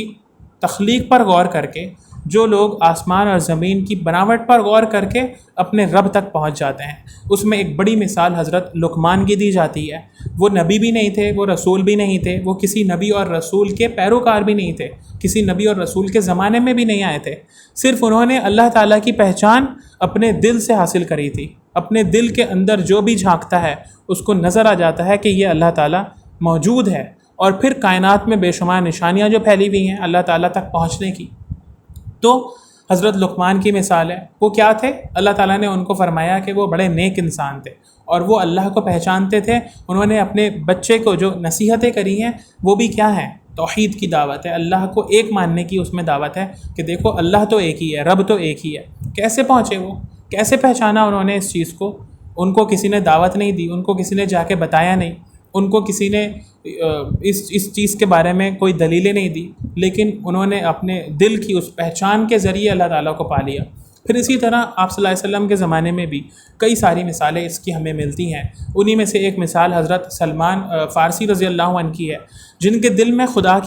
تخلیق پر غور کر کے, جو لوگ آسمان اور زمین کی بناوٹ پر غور کر کے اپنے رب تک پہنچ جاتے ہیں. اس میں ایک بڑی مثال حضرت لقمان کی دی جاتی ہے. وہ نبی بھی نہیں تھے, وہ رسول بھی نہیں تھے, وہ کسی نبی اور رسول کے پیروکار بھی نہیں تھے, کسی نبی اور رسول کے زمانے میں بھی نہیں آئے تھے. صرف انہوں نے اللہ تعالیٰ کی پہچان اپنے دل سے حاصل کری تھی. اپنے دل کے اندر جو بھی جھانکتا ہے اس کو نظر آ جاتا ہے کہ یہ اللہ تعالیٰ موجود ہے. اور پھر کائنات میں بے شمار نشانیاں جو پھیلی ہوئی ہیں اللہ تعالیٰ تک پہنچنے کی. تو حضرت لقمان کی مثال ہے. وہ کیا تھے؟ اللہ تعالیٰ نے ان کو فرمایا کہ وہ بڑے نیک انسان تھے اور وہ اللہ کو پہچانتے تھے. انہوں نے اپنے بچے کو جو نصیحتیں کری ہیں وہ بھی کیا ہیں؟ توحید کی دعوت ہے, اللہ کو ایک ماننے کی اس میں دعوت ہے کہ دیکھو اللہ تو ایک ہی ہے, رب تو ایک ہی ہے. کیسے پہنچے وہ, کیسے پہچانا انہوں نے اس چیز کو؟ ان کو کسی نے دعوت نہیں دی, ان کو کسی نے جا کے بتایا نہیں, ان کو کسی نے اس چیز کے بارے میں کوئی دلیلیں نہیں دی, لیکن انہوں نے اپنے دل کی اس پہچان کے ذریعے اللہ تعالیٰ کو پا لیا. پھر اسی طرح آپ صلی اللہ علیہ وسلم کے زمانے میں بھی کئی ساری مثالیں اس کی ہمیں ملتی ہیں. انہی میں سے ایک مثال حضرت سلمان فارسی رضی اللہ عنہ کی ہے، جن کے دل میں خدا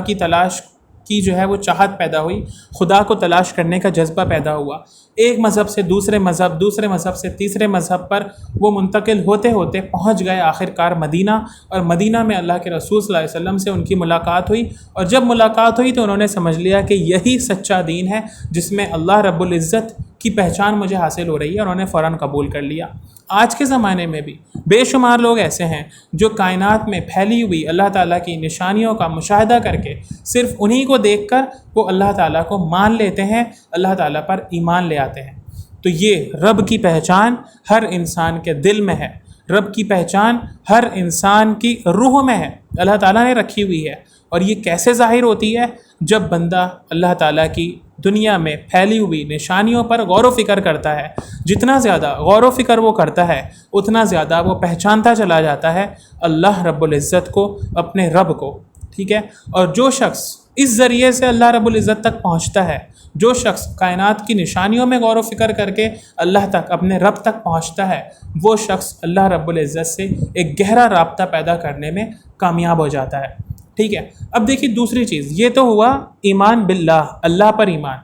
کی تلاش کی جو ہے وہ چاہت پیدا ہوئی، خدا کو تلاش کرنے کا جذبہ پیدا ہوا. ایک مذہب سے دوسرے مذہب سے تیسرے مذہب پر وہ منتقل ہوتے ہوتے پہنچ گئے آخر کار مدینہ، اور مدینہ میں اللہ کے رسول صلی اللہ علیہ وسلم سے ان کی ملاقات ہوئی. اور جب ملاقات ہوئی تو انہوں نے سمجھ لیا کہ یہی سچا دین ہے جس میں اللہ رب العزت کی پہچان مجھے حاصل ہو رہی ہے، اور انہوں نے فوراً قبول کر لیا. آج کے زمانے میں بھی بے شمار لوگ ایسے ہیں جو کائنات میں پھیلی ہوئی اللہ تعالیٰ کی نشانیوں کا مشاہدہ کر کے صرف انہی کو دیکھ کر وہ اللہ تعالیٰ کو مان لیتے ہیں، اللہ تعالیٰ پر ایمان لے آتے ہیں. تو یہ رب کی پہچان ہر انسان کے دل میں ہے، رب کی پہچان ہر انسان کی روح میں ہے، اللہ تعالیٰ نے رکھی ہوئی ہے. اور یہ کیسے ظاہر ہوتی ہے؟ جب بندہ اللہ تعالیٰ کی دنیا میں پھیلی ہوئی نشانیوں پر غور و فکر کرتا ہے. جتنا زیادہ غور و فکر وہ کرتا ہے اتنا زیادہ وہ پہچانتا چلا جاتا ہے اللہ رب العزت کو، اپنے رب کو. ٹھیک ہے. اور جو شخص اس ذریعے سے اللہ رب العزت تک پہنچتا ہے، جو شخص کائنات کی نشانیوں میں غور و فکر کر کے اللہ تک، اپنے رب تک پہنچتا ہے، وہ شخص اللہ رب العزت سے ایک گہرا رابطہ پیدا کرنے میں کامیاب ہو جاتا ہے. ٹھیک ہے. اب دیکھیے دوسری چیز، یہ تو ہوا ایمان باللہ، اللہ پر ایمان.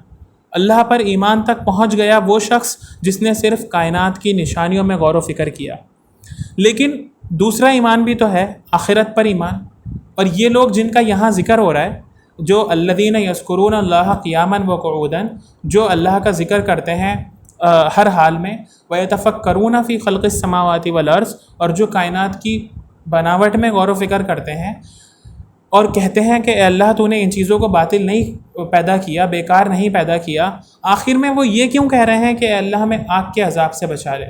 اللہ پر ایمان تک پہنچ گیا وہ شخص جس نے صرف کائنات کی نشانیوں میں غور و فکر کیا. لیکن دوسرا ایمان بھی تو ہے، آخرت پر ایمان. اور یہ لوگ جن کا یہاں ذکر ہو رہا ہے، جو الذین یذکرون اللہ قیاما وقعودا، جو اللہ کا ذکر کرتے ہیں ہر حال میں، ویتفکرون فی خلق السماوات والارض، اور جو کائنات کی بناوٹ میں غور و فکر کرتے ہیں اور کہتے ہیں کہ اے اللہ تو نے ان چیزوں کو باطل نہیں پیدا کیا، بیکار نہیں پیدا کیا. آخر میں وہ یہ کیوں کہہ رہے ہیں کہ اے اللہ ہمیں آگ کے عذاب سے بچا لے؟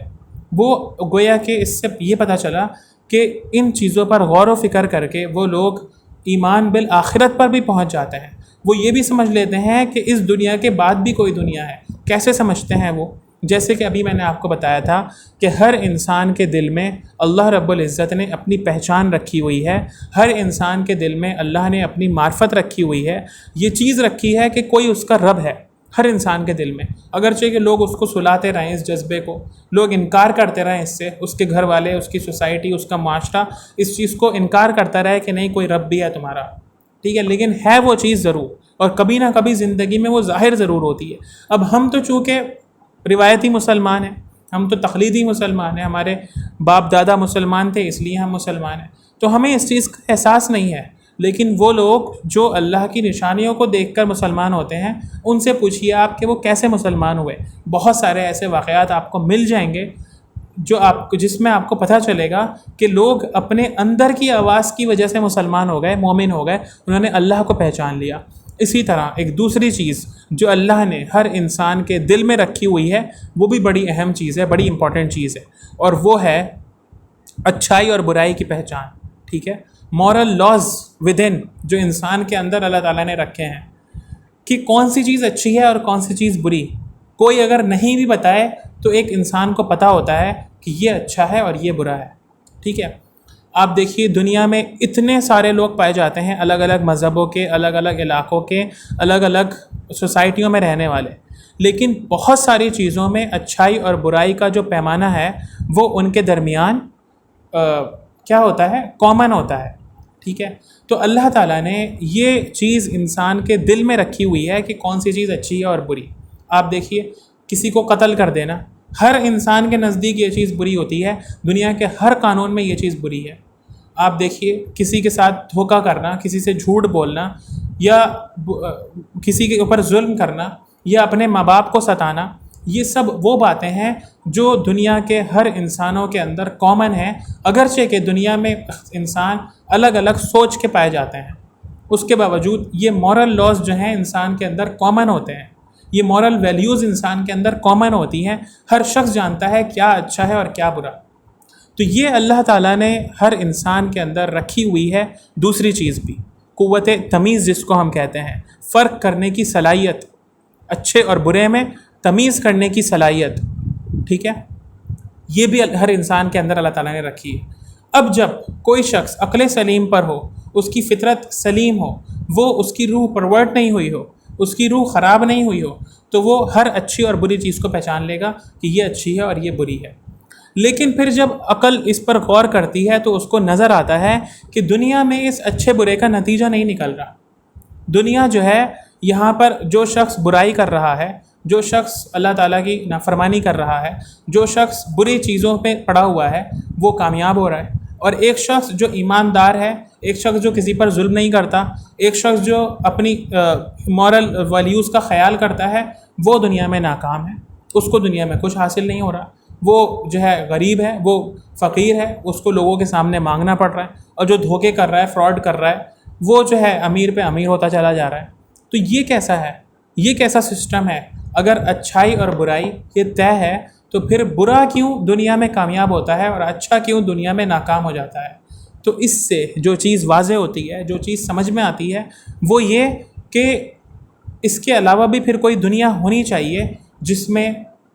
وہ گویا کہ اس سے یہ پتہ چلا کہ ان چیزوں پر غور و فکر کر کے وہ لوگ ایمان بالآخرت پر بھی پہنچ جاتے ہیں. وہ یہ بھی سمجھ لیتے ہیں کہ اس دنیا کے بعد بھی کوئی دنیا ہے. کیسے سمجھتے ہیں وہ؟ جیسے کہ ابھی میں نے آپ کو بتایا تھا کہ ہر انسان کے دل میں اللہ رب العزت نے اپنی پہچان رکھی ہوئی ہے، ہر انسان کے دل میں اللہ نے اپنی معرفت رکھی ہوئی ہے. یہ چیز رکھی ہے کہ کوئی اس کا رب ہے ہر انسان کے دل میں. اگرچہ کہ لوگ اس کو سلاتے رہیں، اس جذبے کو لوگ انکار کرتے رہیں، اس سے اس کے گھر والے، اس کی سوسائٹی، اس کا معاشرہ اس چیز کو انکار کرتا رہے کہ نہیں کوئی رب بھی ہے تمہارا. ٹھیک ہے. لیکن ہے وہ چیز ضرور، اور کبھی نہ کبھی زندگی میں وہ ظاہر ضرور ہوتی ہے. اب ہم تو چونکہ روایتی مسلمان ہیں، ہم تو تقلیدی مسلمان ہیں، ہمارے باپ دادا مسلمان تھے اس لیے ہم مسلمان ہیں، تو ہمیں اس چیز کا احساس نہیں ہے. لیکن وہ لوگ جو اللہ کی نشانیوں کو دیکھ کر مسلمان ہوتے ہیں، ان سے پوچھیے آپ کہ وہ کیسے مسلمان ہوئے. بہت سارے ایسے واقعات آپ کو مل جائیں گے جس میں آپ کو پتہ چلے گا کہ لوگ اپنے اندر کی آواز کی وجہ سے مسلمان ہو گئے، مومن ہو گئے، انہوں نے اللہ کو پہچان لیا. اسی طرح ایک دوسری چیز جو اللہ نے ہر انسان کے دل میں رکھی ہوئی ہے، وہ بھی بڑی اہم چیز ہے، بڑی امپورٹنٹ چیز ہے، اور وہ ہے اچھائی اور برائی کی پہچان. ٹھیک ہے. مورل لاز ود ان، جو انسان کے اندر اللہ تعالیٰ نے رکھے ہیں کہ کون سی چیز اچھی ہے اور کون سی چیز بری. کوئی اگر نہیں بھی بتائے تو ایک انسان کو پتہ ہوتا ہے کہ یہ اچھا ہے اور یہ برا ہے. ٹھیک ہے. آپ دیکھیے دنیا میں اتنے سارے لوگ پائے جاتے ہیں، الگ الگ مذہبوں کے، الگ الگ علاقوں کے، الگ الگ سوسائٹیوں میں رہنے والے، لیکن بہت ساری چیزوں میں اچھائی اور برائی کا جو پیمانہ ہے وہ ان کے درمیان کیا ہوتا ہے؟ کامن ہوتا ہے. ٹھیک ہے. تو اللہ تعالیٰ نے یہ چیز انسان کے دل میں رکھی ہوئی ہے کہ کون سی چیز اچھی ہے اور بری. آپ دیکھیے کسی کو قتل کر دینا، ہر انسان کے نزدیک یہ چیز بری ہوتی ہے، دنیا کے ہر قانون میں یہ چیز بری ہے. آپ دیکھیے کسی کے ساتھ دھوکہ کرنا، کسی سے جھوٹ بولنا، یا کسی کے اوپر ظلم کرنا، یا اپنے ماں باپ کو ستانا، یہ سب وہ باتیں ہیں جو دنیا کے ہر انسانوں کے اندر کامن ہیں. اگرچہ کہ دنیا میں انسان الگ الگ سوچ کے پائے جاتے ہیں، اس کے باوجود یہ مورل لاز جو ہیں انسان کے اندر کامن ہوتے ہیں، یہ مورل ویلیوز انسان کے اندر کامن ہوتی ہیں. ہر شخص جانتا ہے کیا اچھا ہے اور کیا برا. تو یہ اللہ تعالیٰ نے ہر انسان کے اندر رکھی ہوئی ہے. دوسری چیز بھی قوت تمیز جس کو ہم کہتے ہیں، فرق کرنے کی صلاحیت، اچھے اور برے میں تمیز کرنے کی صلاحیت. ٹھیک ہے. یہ بھی ہر انسان کے اندر اللہ تعالیٰ نے رکھی ہے. اب جب کوئی شخص عقل سلیم پر ہو، اس کی فطرت سلیم ہو، وہ اس کی روح پرورٹ نہیں ہوئی ہو، اس کی روح خراب نہیں ہوئی ہو، تو وہ ہر اچھی اور بری چیز کو پہچان لے گا کہ یہ اچھی ہے اور یہ بری ہے۔ لیکن پھر جب عقل اس پر غور کرتی ہے تو اس کو نظر آتا ہے کہ دنیا میں اس اچھے برے کا نتیجہ نہیں نکل رہا۔ دنیا جو ہے، یہاں پر جو شخص برائی کر رہا ہے، جو شخص اللہ تعالیٰ کی نافرمانی کر رہا ہے، جو شخص بری چیزوں پہ پڑا ہوا ہے، وہ کامیاب ہو رہا ہے، اور ایک شخص جو ایماندار ہے، ایک شخص جو کسی پر ظلم نہیں کرتا، ایک شخص جو اپنی مورل ویلیوز کا خیال کرتا ہے، وہ دنیا میں ناکام ہے، اس کو دنیا میں کچھ حاصل نہیں ہو رہا۔ وہ جو ہے غریب ہے، وہ فقیر ہے، اس کو لوگوں کے سامنے مانگنا پڑ رہا ہے، اور جو دھوکے کر رہا ہے، فراڈ کر رہا ہے، وہ جو ہے امیر پہ امیر ہوتا چلا جا رہا ہے۔ تو یہ کیسا ہے؟ یہ کیسا سسٹم ہے؟ اگر اچھائی اور برائی یہ طے ہے، تو پھر برا کیوں دنیا میں کامیاب ہوتا ہے اور اچھا کیوں دنیا میں ناکام ہو جاتا ہے؟ تو اس سے جو چیز واضح ہوتی ہے، جو چیز سمجھ میں آتی ہے، وہ یہ کہ اس کے علاوہ بھی پھر کوئی دنیا ہونی چاہیے جس میں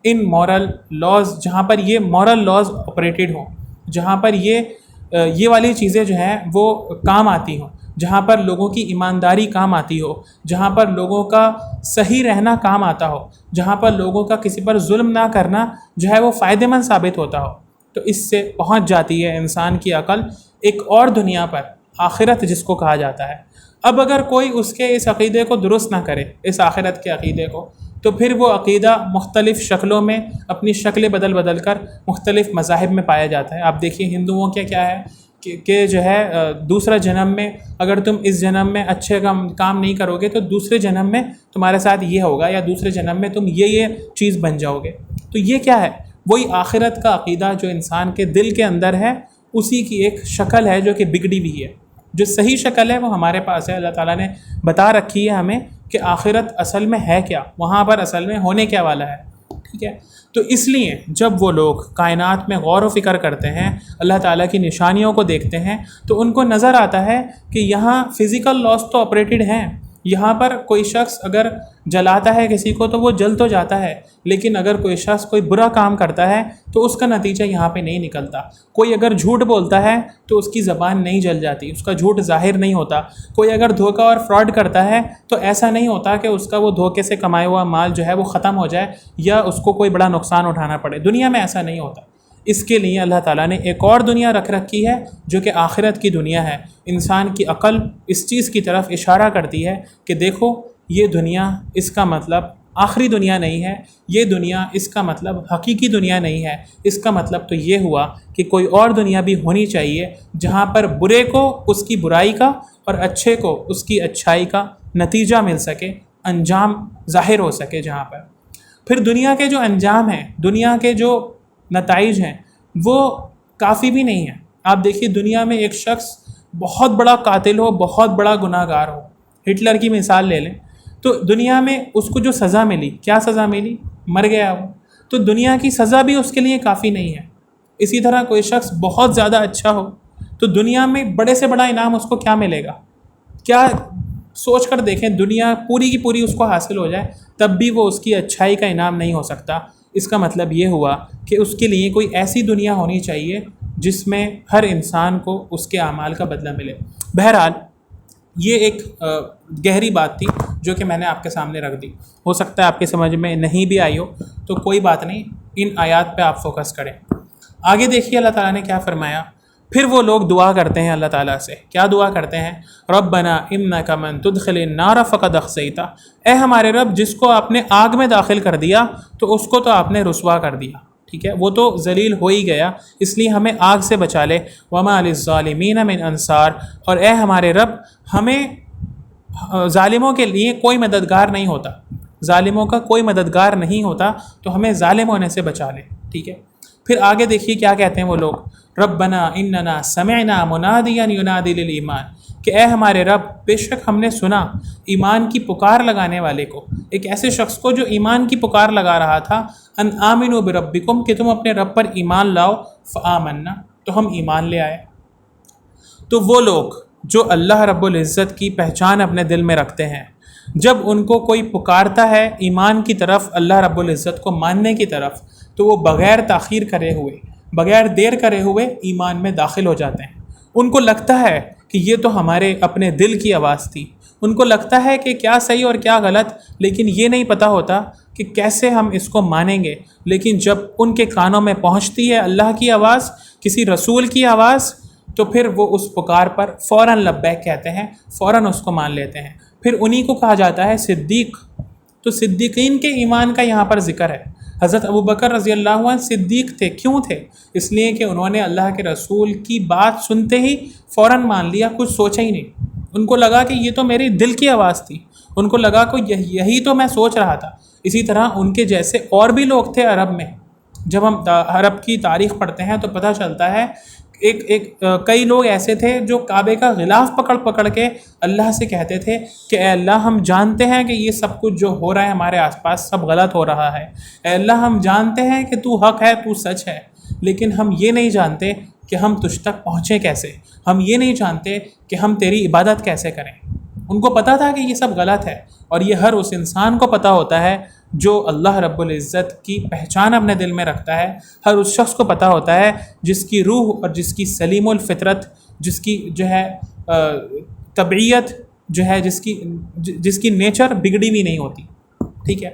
ان مورل لاز، جہاں پر یہ مورل لاز آپریٹڈ ہوں، جہاں پر یہ والی چیزیں جو ہیں وہ کام آتی ہوں، جہاں پر لوگوں کی ایمانداری کام آتی ہو، جہاں پر لوگوں کا صحیح رہنا کام آتا ہو، جہاں پر لوگوں کا کسی پر ظلم نہ کرنا جو ہے وہ فائدہ مند ثابت ہوتا ہو۔ تو اس سے پہنچ جاتی ہے انسان کی عقل ایک اور دنیا پر، آخرت جس کو کہا جاتا ہے۔ اب اگر کوئی اس کے اس عقیدے کو درست نہ کرے، اس آخرت کے عقیدے کو، تو پھر وہ عقیدہ مختلف شکلوں میں اپنی شکلیں بدل بدل کر مختلف مذاہب میں پایا جاتا ہے۔ آپ دیکھیے ہندوؤں کے کیا ہے کہ جو ہے دوسرا جنم میں اگر تم اس جنم میں اچھے کام نہیں کرو گے تو دوسرے جنم میں تمہارے ساتھ یہ ہوگا، یا دوسرے جنم میں تم یہ چیز بن جاؤ گے۔ تو یہ کیا ہے؟ وہی آخرت کا عقیدہ جو انسان کے دل کے اندر ہے، اسی کی ایک شکل ہے جو کہ بگڑی ہوئی ہے۔ جو صحیح شکل ہے وہ ہمارے پاس ہے، اللہ تعالیٰ نے بتا رکھی ہے ہمیں کہ آخرت اصل میں ہے کیا، وہاں پر اصل میں ہونے کیا والا ہے، ٹھیک ہے؟ تو اس لیے جب وہ لوگ کائنات میں غور و فکر کرتے ہیں، اللہ تعالیٰ کی نشانیوں کو دیکھتے ہیں، تو ان کو نظر آتا ہے کہ یہاں فزیکل لاز تو آپریٹڈ ہیں۔ یہاں پر کوئی شخص اگر جلاتا ہے کسی کو تو وہ جل تو جاتا ہے، لیکن اگر کوئی شخص کوئی برا کام کرتا ہے تو اس کا نتیجہ یہاں پہ نہیں نکلتا۔ کوئی اگر جھوٹ بولتا ہے تو اس کی زبان نہیں جل جاتی، اس کا جھوٹ ظاہر نہیں ہوتا۔ کوئی اگر دھوکہ اور فراڈ کرتا ہے تو ایسا نہیں ہوتا کہ اس کا وہ دھوکے سے کمایا ہوا مال جو ہے وہ ختم ہو جائے یا اس کو کوئی بڑا نقصان اٹھانا پڑے۔ دنیا میں ایسا نہیں ہوتا۔ اس کے لیے اللہ تعالیٰ نے ایک اور دنیا رکھ رکھی ہے جو کہ آخرت کی دنیا ہے۔ انسان کی عقل اس چیز کی طرف اشارہ کرتی ہے کہ دیکھو یہ دنیا، اس کا مطلب آخری دنیا نہیں ہے، یہ دنیا اس کا مطلب حقیقی دنیا نہیں ہے۔ اس کا مطلب تو یہ ہوا کہ کوئی اور دنیا بھی ہونی چاہیے جہاں پر برے کو اس کی برائی کا اور اچھے کو اس کی اچھائی کا نتیجہ مل سکے، انجام ظاہر ہو سکے جہاں پر۔ پھر دنیا کے جو انجام ہیں، دنیا کے جو نتائج ہیں، وہ کافی بھی نہیں ہیں۔ آپ دیکھیے دنیا میں ایک شخص بہت بڑا قاتل ہو، بہت بڑا گناہ گار ہو، ہٹلر کی مثال لے لیں، تو دنیا میں اس کو جو سزا ملی، کیا سزا ملی؟ مر گیا وہ۔ تو دنیا کی سزا بھی اس کے لیے کافی نہیں ہے۔ اسی طرح کوئی شخص بہت زیادہ اچھا ہو تو دنیا میں بڑے سے بڑا انعام اس کو کیا ملے گا؟ کیا سوچ کر دیکھیں، دنیا پوری کی پوری اس کو حاصل ہو جائے تب بھی وہ اس کی اچھائی کا انعام نہیں ہو سکتا۔ اس کا مطلب یہ ہوا کہ اس کے لیے کوئی ایسی دنیا ہونی چاہیے جس میں ہر انسان کو اس کے اعمال کا بدلہ ملے۔ بہرحال یہ ایک گہری بات تھی جو کہ میں نے آپ کے سامنے رکھ دی۔ ہو سکتا ہے آپ کی سمجھ میں نہیں بھی آئی ہو، تو کوئی بات نہیں، ان آیات پہ آپ فوکس کریں۔ آگے دیکھیے اللہ تعالیٰ نے کیا فرمایا۔ پھر وہ لوگ دعا کرتے ہیں اللہ تعالیٰ سے، کیا دعا کرتے ہیں؟ ربنا انک من تدخل النار فقد اخزیتہ، اے ہمارے رب جس کو آپ نے آگ میں داخل کر دیا تو اس کو تو آپ نے رسوا کر دیا، ٹھیک ہے، وہ تو ذلیل ہو ہی گیا، اس لیے ہمیں آگ سے بچا لے۔ وما للظالمین من انصار، اور اے ہمارے رب ہمیں ظالموں کے لیے کوئی مددگار نہیں ہوتا، ظالموں کا کوئی مددگار نہیں ہوتا، تو ہمیں ظالم ہونے سے بچا لے، ٹھیک ہے۔ پھر آگے دیکھیے کیا کہتے ہیں وہ لوگ، ربنا اننا سمعنا منادیا ینادی للایمان، کہ اے ہمارے رب بے شک ہم نے سنا ایمان کی پکار لگانے والے کو، ایک ایسے شخص کو جو ایمان کی پکار لگا رہا تھا، ان آمنوا بربکم، کہ تم اپنے رب پر ایمان لاؤ، فآمنا، تو ہم ایمان لے آئے۔ تو وہ لوگ جو اللہ رب العزت کی پہچان اپنے دل میں رکھتے ہیں، جب ان کو کوئی پکارتا ہے ایمان کی طرف، اللہ رب العزت کو ماننے کی طرف، تو وہ بغیر تاخیر کرے ہوئے، بغیر دیر کرے ہوئے ایمان میں داخل ہو جاتے ہیں۔ ان کو لگتا ہے کہ یہ تو ہمارے اپنے دل کی آواز تھی. ان کو لگتا ہے کہ کیا صحیح اور کیا غلط، لیکن یہ نہیں پتہ ہوتا کہ کیسے ہم اس کو مانیں گے. لیکن جب ان کے کانوں میں پہنچتی ہے اللہ کی آواز، کسی رسول کی آواز، تو پھر وہ اس پکار پر فوراً لبیک کہتے ہیں، فوراً اس کو مان لیتے ہیں. پھر انہی کو کہا جاتا ہے صدیق. تو صدیقین کے ایمان کا یہاں پر ذکر ہے. حضرت ابوبکر رضی اللہ عنہ صدیق تھے. کیوں تھے؟ اس لیے کہ انہوں نے اللہ کے رسول کی بات سنتے ہی فوراً مان لیا، کچھ سوچا ہی نہیں. ان کو لگا کہ یہ تو میری دل کی آواز تھی، ان کو لگا کہ یہی تو میں سوچ رہا تھا. اسی طرح ان کے جیسے اور بھی لوگ تھے عرب میں. جب ہم عرب کی تاریخ پڑھتے ہیں تو پتہ چلتا ہے کئی لوگ ایسے تھے جو کعبے کا غلاف پکڑ کے اللہ سے کہتے تھے کہ اے اللہ ہم جانتے ہیں کہ یہ سب کچھ جو ہو رہا ہے ہمارے آس پاس سب غلط ہو رہا ہے. اے اللہ ہم جانتے ہیں کہ تو حق ہے، تو سچ ہے، لیکن ہم یہ نہیں جانتے کہ ہم تجھ تک پہنچیں کیسے، ہم یہ نہیں جانتے کہ ہم تیری عبادت کیسے کریں. ان کو پتہ تھا کہ یہ سب غلط ہے، اور یہ ہر اس انسان کو پتہ ہوتا ہے جو اللہ رب العزت کی پہچان اپنے دل میں رکھتا ہے. ہر اس شخص کو پتہ ہوتا ہے جس کی روح اور جس کی سلیم الفطرت، جس کی جو ہے طبعیت جو ہے، جس کی نیچر بگڑی ہوئی نہیں ہوتی. ٹھیک ہے.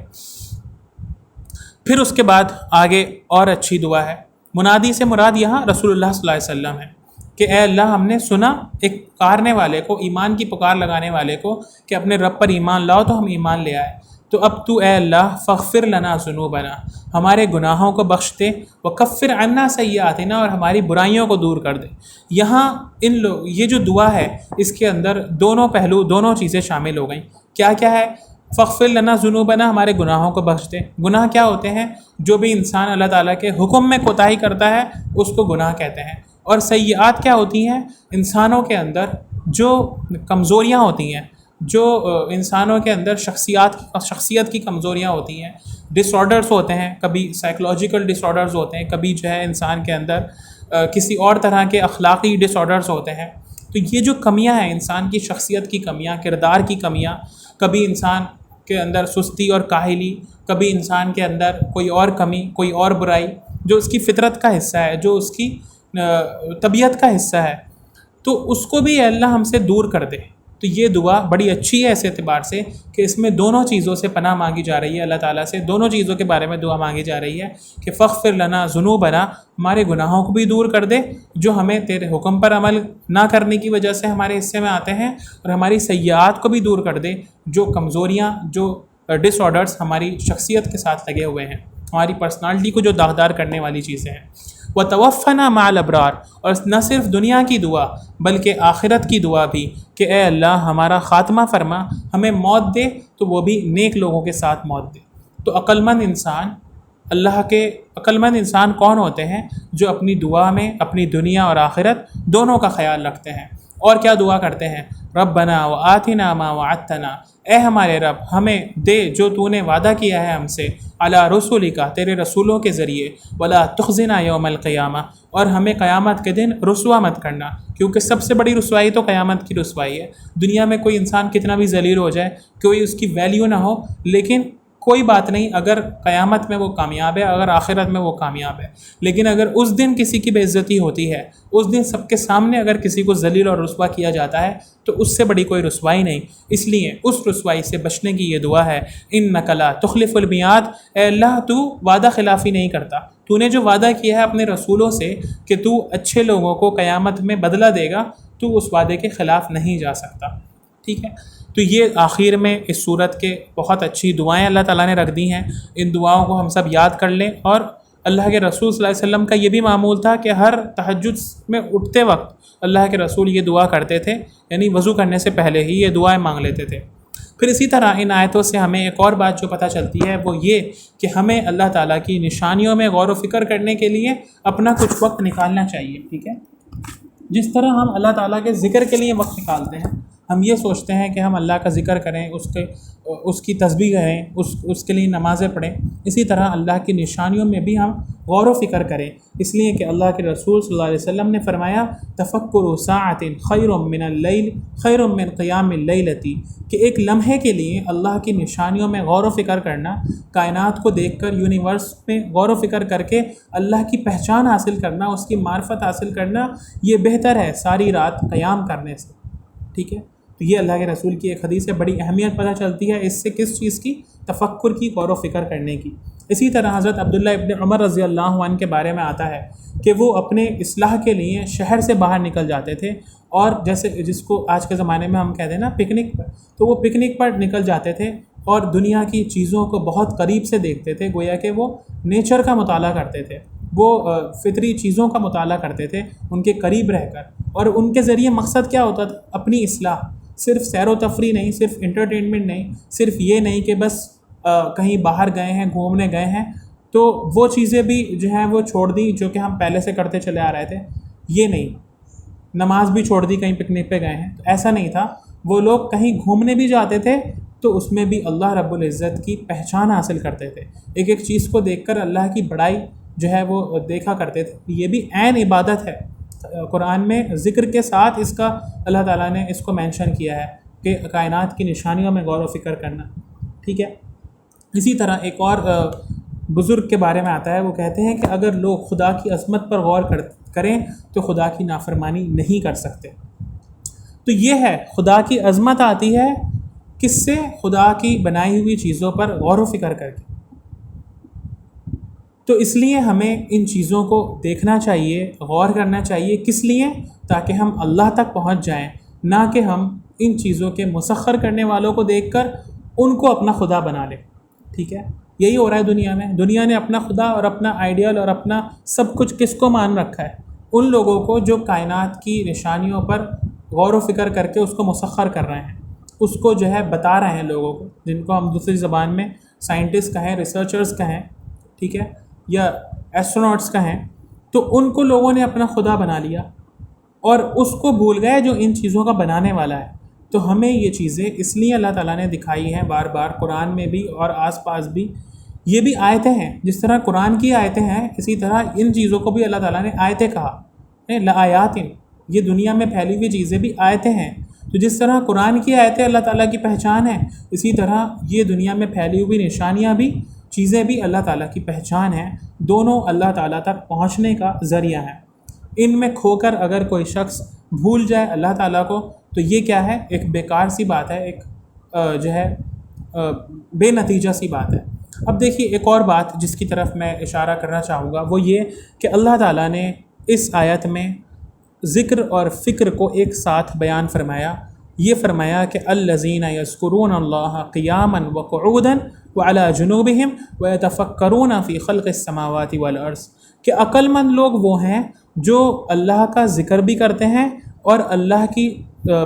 پھر اس کے بعد آگے اور اچھی دعا ہے. منادی سے مراد یہاں رسول اللہ صلی اللہ علیہ وسلم ہے کہ اے اللہ ہم نے سنا ایک پکارنے والے کو، ایمان کی پکار لگانے والے کو کہ اپنے رب پر ایمان لاؤ، تو ہم ایمان لے آئے. تو اب تو اے اللہ فاغفر لنا ذنوبنا، ہمارے گناہوں کو بخش دے، وکفر عنا سیئاتنا، اور ہماری برائیوں کو دور کر دے. یہاں یہ جو دعا ہے اس کے اندر دونوں پہلو، دونوں چیزیں شامل ہو گئیں. کیا کیا ہے؟ فاغفر لنا ذنوبنا، ہمارے گناہوں کو بخش دے. گناہ کیا ہوتے ہیں؟ جو بھی انسان اللہ تعالیٰ کے حکم میں کوتاہی کرتا ہے اس کو گناہ کہتے ہیں. اور سیئات کیا ہوتی ہیں؟ انسانوں کے اندر جو کمزوریاں ہوتی ہیں، جو انسانوں کے اندر شخصیت کی کمزوریاں ہوتی ہیں، ڈس آرڈرز ہوتے ہیں، کبھی سائیکولوجیکل ڈس آرڈرز ہوتے ہیں، کبھی جو ہے انسان کے اندر کسی اور طرح کے اخلاقی ڈس آرڈرز ہوتے ہیں. تو یہ جو کمیاں ہیں، انسان کی شخصیت کی کمیاں، کردار کی کمیاں، کبھی انسان کے اندر سستی اور کاہلی، کبھی انسان کے اندر کوئی اور کمی، کوئی اور برائی جو اس کی فطرت کا حصہ ہے، جو اس کی طبیعت کا حصہ ہے، تو اس کو بھی اللہ ہم سے دور کر دے. تو یہ دعا بڑی اچھی ہے اس اعتبار سے کہ اس میں دونوں چیزوں سے پناہ مانگی جا رہی ہے. اللہ تعالیٰ سے دونوں چیزوں کے بارے میں دعا مانگی جا رہی ہے کہ فاغفر لنا ذنوبنا، ہمارے گناہوں کو بھی دور کر دے جو ہمیں تیرے حکم پر عمل نہ کرنے کی وجہ سے ہمارے حصے میں آتے ہیں، اور ہماری سیئات کو بھی دور کر دے، جو کمزوریاں، جو ڈس آرڈرز ہماری شخصیت کے ساتھ لگے ہوئے ہیں، ہماری پرسنالٹی کو جو داغدار کرنے والی چیزیں ہیں. وتوفنا مع الابرار، اور نہ صرف دنیا کی دعا بلکہ آخرت کی دعا بھی کہ اے اللہ ہمارا خاتمہ فرما، ہمیں موت دے تو وہ بھی نیک لوگوں کے ساتھ موت دے. تو عقلمند انسان کون ہوتے ہیں؟ جو اپنی دعا میں اپنی دنیا اور آخرت دونوں کا خیال رکھتے ہیں. اور کیا دعا کرتے ہیں؟ ربنا وآتنا ما وعدتنا، اے ہمارے رب ہمیں دے جو تو نے وعدہ کیا ہے ہم سے، علی رسولک، تیرے رسولوں کے ذریعے، ولا تخزنا یوم القیامہ، اور ہمیں قیامت کے دن رسوا مت کرنا، کیونکہ سب سے بڑی رسوائی تو قیامت کی رسوائی ہے. دنیا میں کوئی انسان کتنا بھی ذلیل ہو جائے، کوئی اس کی ویلیو نہ ہو، لیکن کوئی بات نہیں، اگر قیامت میں وہ کامیاب ہے، اگر آخرت میں وہ کامیاب ہے. لیکن اگر اس دن کسی کی بے عزتی ہوتی ہے، اس دن سب کے سامنے اگر کسی کو ذلیل اور رسوا کیا جاتا ہے، تو اس سے بڑی کوئی رسوائی نہیں. اس لیے اس رسوائی سے بچنے کی یہ دعا ہے، انک لا تخلف المیعاد، اے اللہ تو وعدہ خلافی نہیں کرتا. تو نے جو وعدہ کیا ہے اپنے رسولوں سے کہ تو اچھے لوگوں کو قیامت میں بدلہ دے گا، تو اس وعدے کے خلاف نہیں جا سکتا. ٹھیک ہے. تو یہ آخر میں اس صورت کے بہت اچھی دعائیں اللہ تعالیٰ نے رکھ دی ہیں. ان دعاؤں کو ہم سب یاد کر لیں. اور اللہ کے رسول صلی اللہ علیہ وسلم کا یہ بھی معمول تھا کہ ہر تہجد میں اٹھتے وقت اللہ کے رسول یہ دعا کرتے تھے، یعنی وضو کرنے سے پہلے ہی یہ دعائیں مانگ لیتے تھے. پھر اسی طرح ان آیتوں سے ہمیں ایک اور بات جو پتہ چلتی ہے وہ یہ کہ ہمیں اللہ تعالیٰ کی نشانیوں میں غور و فکر کرنے کے لیے اپنا کچھ وقت نکالنا چاہیے. ٹھیک ہے. جس طرح ہم اللہ تعالیٰ کے ذکر کے لیے وقت نکالتے ہیں، ہم یہ سوچتے ہیں کہ ہم اللہ کا ذکر کریں، اس کی تسبیح کریں، اس کے لیے نمازیں پڑھیں، اسی طرح اللہ کی نشانیوں میں بھی ہم غور و فکر کریں، اس لیے کہ اللہ کے رسول صلی اللہ علیہ وسلم نے فرمایا تفکر ساعۃ خیر من اللیل خیر من قیام اللیلۃ، کہ ایک لمحے کے لیے اللہ کی نشانیوں میں غور و فکر کرنا، کائنات کو دیکھ کر یونیورس میں غور و فکر کر کے اللہ کی پہچان حاصل کرنا، اس کی معرفت حاصل کرنا، یہ بہتر ہے ساری رات قیام کرنے سے، ٹھیک ہے۔ تو یہ اللہ کے رسول کی ایک حدیث سے بڑی اہمیت پتہ چلتی ہے اس سے، کس چیز کی؟ تفکر کی، غور و فکر کرنے کی۔ اسی طرح حضرت عبداللہ ابن عمر رضی اللہ عنہ کے بارے میں آتا ہے کہ وہ اپنے اصلاح کے لیے شہر سے باہر نکل جاتے تھے، اور جیسے جس کو آج کے زمانے میں ہم کہتے ہیں نا پکنک پر، تو وہ پکنک پر نکل جاتے تھے اور دنیا کی چیزوں کو بہت قریب سے دیکھتے تھے، گویا کہ وہ نیچر کا مطالعہ کرتے تھے، وہ فطری چیزوں کا مطالعہ کرتے تھے ان کے قریب رہ کر، اور ان کے ذریعے مقصد کیا ہوتا تھا؟ اپنی اصلاح، صرف سیر و تفریح نہیں، صرف انٹرٹینمنٹ نہیں، صرف یہ نہیں کہ بس کہیں باہر گئے ہیں، گھومنے گئے ہیں، تو وہ چیزیں بھی جو ہیں وہ چھوڑ دی جو کہ ہم پہلے سے کرتے چلے آ رہے تھے، یہ نہیں، نماز بھی چھوڑ دی کہیں پکنک پہ گئے ہیں، تو ایسا نہیں تھا، وہ لوگ کہیں گھومنے بھی جاتے تھے تو اس میں بھی اللہ رب العزت کی پہچان حاصل کرتے تھے، ایک ایک چیز کو دیکھ کر اللہ کی بڑائی جو ہے وہ دیکھا کرتے تھے، یہ بھی عین عبادت ہے۔ قرآن میں ذکر کے ساتھ اس کا اللہ تعالیٰ نے اس کو مینشن کیا ہے کہ کائنات کی نشانیوں میں غور و فکر کرنا، ٹھیک ہے۔ اسی طرح ایک اور بزرگ کے بارے میں آتا ہے، وہ کہتے ہیں کہ اگر لوگ خدا کی عظمت پر غور کریں تو خدا کی نافرمانی نہیں کر سکتے۔ تو یہ ہے، خدا کی عظمت آتی ہے کس سے؟ خدا کی بنائی ہوئی چیزوں پر غور و فکر کر کے۔ تو اس لیے ہمیں ان چیزوں کو دیکھنا چاہیے، غور کرنا چاہیے، کس لیے؟ تاکہ ہم اللہ تک پہنچ جائیں، نہ کہ ہم ان چیزوں کے مسخر کرنے والوں کو دیکھ کر ان کو اپنا خدا بنا لیں، ٹھیک ہے۔ یہی ہو رہا ہے دنیا نے اپنا خدا اور اپنا آئیڈیل اور اپنا سب کچھ کس کو مان رکھا ہے؟ ان لوگوں کو جو کائنات کی نشانیوں پر غور و فکر کر کے اس کو مسخر کر رہے ہیں، اس کو جو ہے بتا رہے ہیں لوگوں کو، جن کو ہم دوسری زبان میں سائنٹسٹ کہیں، ریسرچرز کہیں، ٹھیک ہے، یا ایسٹروناٹس کہیں، تو ان کو لوگوں نے اپنا خدا بنا لیا اور اس کو بھول گئے جو ان چیزوں کا بنانے والا ہے۔ تو ہمیں یہ چیزیں اس لیے اللہ تعالیٰ نے دکھائی ہیں بار بار، قرآن میں بھی اور آس پاس بھی، یہ بھی آیتیں ہیں، جس طرح قرآن کی آیتیں ہیں اسی طرح ان چیزوں کو بھی اللہ تعالیٰ نے آیتیں کہا، لآیات، یہ دنیا میں پھیلی ہوئی چیزیں بھی آیتیں ہیں۔ تو جس طرح قرآن کی آیتیں اللہ تعالیٰ کی پہچان ہے، اسی طرح یہ دنیا میں پھیلی ہوئی نشانیاں بھی، چیزیں بھی اللہ تعالیٰ کی پہچان ہیں، دونوں اللہ تعالیٰ تک پہنچنے کا ذریعہ ہیں۔ ان میں کھو کر اگر کوئی شخص بھول جائے اللہ تعالیٰ کو تو یہ کیا ہے؟ ایک بیکار سی بات ہے، ایک جو ہے بے نتیجہ سی بات ہے۔ اب دیکھیے ایک اور بات جس کی طرف میں اشارہ کرنا چاہوں گا، وہ یہ کہ اللہ تعالیٰ نے اس آیت میں ذکر اور فکر کو ایک ساتھ بیان فرمایا، یہ فرمایا کہ الذین یذکرون اللہ قیاما وقعودا وعلی جنوبہم ویتفکرون فی خلق السماوات والارض، کہ عقل مند لوگ وہ ہیں جو اللہ کا ذکر بھی کرتے ہیں اور اللہ کی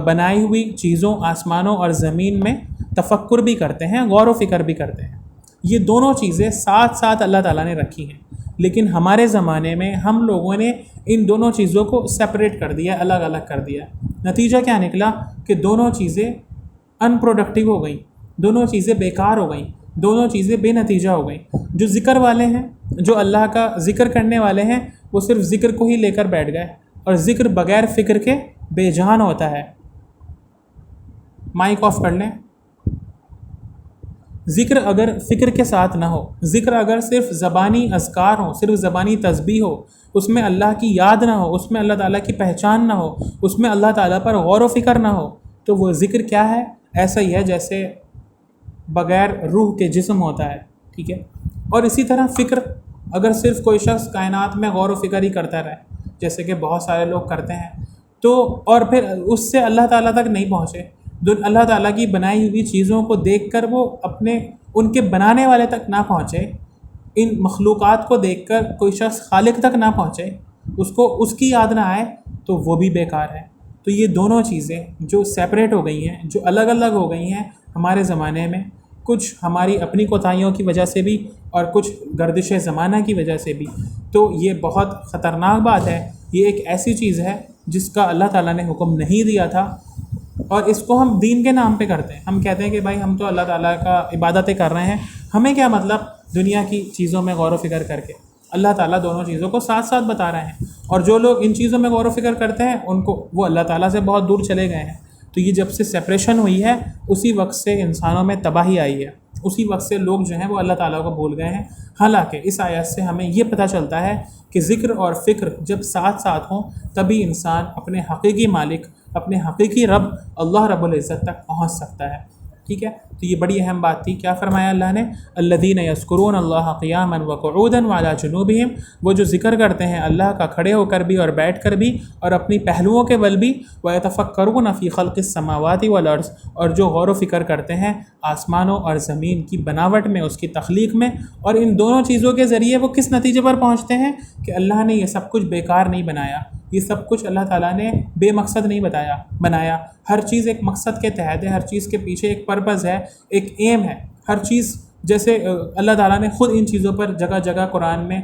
بنائی ہوئی چیزوں، آسمانوں اور زمین میں تفکر بھی کرتے ہیں، غور و فکر بھی کرتے ہیں۔ یہ دونوں چیزیں ساتھ ساتھ اللہ تعالیٰ نے رکھی ہیں، لیکن ہمارے زمانے میں ہم لوگوں نے ان دونوں چیزوں کو سپریٹ کر دیا، الگ الگ کر دیا۔ نتیجہ کیا نکلا کہ دونوں چیزیں ان پروڈکٹیو ہو گئیں، دونوں چیزیں بیکار ہو گئیں، دونوں چیزیں بے نتیجہ ہو گئیں۔ جو ذکر والے ہیں، جو اللہ کا ذکر کرنے والے ہیں، وہ صرف ذکر کو ہی لے کر بیٹھ گئے، اور ذکر بغیر فکر کے بے جان ہوتا ہے۔ مائک آف کر لیں۔ ذکر اگر فکر کے ساتھ نہ ہو، ذکر اگر صرف زبانی اذکار ہو، صرف زبانی تسبیح ہو، اس میں اللہ کی یاد نہ ہو، اس میں اللہ تعالیٰ کی پہچان نہ ہو، اس میں اللہ تعالیٰ پر غور و فکر نہ ہو، تو وہ ذکر کیا ہے؟ ایسا ہی ہے جیسے بغیر روح کے جسم ہوتا ہے، ٹھیک ہے۔ اور اسی طرح فکر، اگر صرف کوئی شخص کائنات میں غور و فکر ہی کرتا رہے، جیسے کہ بہت سارے لوگ کرتے ہیں، تو اور پھر اس سے اللہ تعالیٰ تک نہیں پہنچے، اللہ تعالیٰ کی بنائی ہوئی چیزوں کو دیکھ کر وہ اپنے ان کے بنانے والے تک نہ پہنچے، ان مخلوقات کو دیکھ کر کوئی شخص خالق تک نہ پہنچے، اس کو اس کی یاد نہ آئے، تو وہ بھی بیکار ہے۔ تو یہ دونوں چیزیں جو سیپریٹ ہو گئی ہیں، جو الگ الگ ہو گئی ہیں ہمارے زمانے میں، کچھ ہماری اپنی کوتاہیوں کی وجہ سے بھی اور کچھ گردش زمانہ کی وجہ سے بھی، تو یہ بہت خطرناک بات ہے۔ یہ ایک ایسی چیز ہے جس کا اللہ تعالیٰ نے حکم نہیں دیا تھا، اور اس کو ہم دین کے نام پہ کرتے ہیں. ہم کہتے ہیں کہ بھائی ہم تو اللہ تعالیٰ کا عبادتیں کر رہے ہیں، ہمیں کیا مطلب دنیا کی چیزوں میں غور و فکر کر کے. اللہ تعالیٰ دونوں چیزوں کو ساتھ ساتھ بتا رہے ہیں، اور جو لوگ ان چیزوں میں غور و فکر کرتے ہیں ان کو وہ اللہ تعالیٰ سے بہت دور چلے گئے ہیں. تو یہ جب سے سپریشن ہوئی ہے اسی وقت سے انسانوں میں تباہی آئی ہے، اسی وقت سے لوگ جو ہیں وہ اللہ تعالیٰ کو بھول گئے ہیں. حالانکہ اس آیت سے ہمیں یہ پتہ چلتا ہے کہ ذکر اور فکر جب ساتھ ساتھ ہوں تبھی انسان اپنے حقیقی مالک، اپنے حقیقی رب اللہ رب العزت تک پہنچ سکتا ہے. ٹھیک ہے، تو یہ بڑی اہم بات تھی. کیا فرمایا اللہ نے؟ الذین یذکرون اللہ قیاما وقعودا وعلی جنوبہم، وہ جو ذکر کرتے ہیں اللہ کا کھڑے ہو کر بھی اور بیٹھ کر بھی اور اپنی پہلوؤں کے بل بھی. ویتفکرون فی خلق السماوات والارض، اور جو غور و فکر کرتے ہیں آسمانوں اور زمین کی بناوٹ میں، اس کی تخلیق میں. اور ان دونوں چیزوں کے ذریعے وہ کس نتیجے پر پہنچتے ہیں کہ اللہ نے یہ سب کچھ بیکار نہیں بنایا، یہ سب کچھ اللہ تعالیٰ نے بے مقصد نہیں بنایا. ہر چیز ایک مقصد کے تحت ہے، ہر چیز کے پیچھے ایک پرپز ہے، ایک ایم ہے. ہر چیز جیسے اللہ تعالیٰ نے خود ان چیزوں پر جگہ جگہ قرآن میں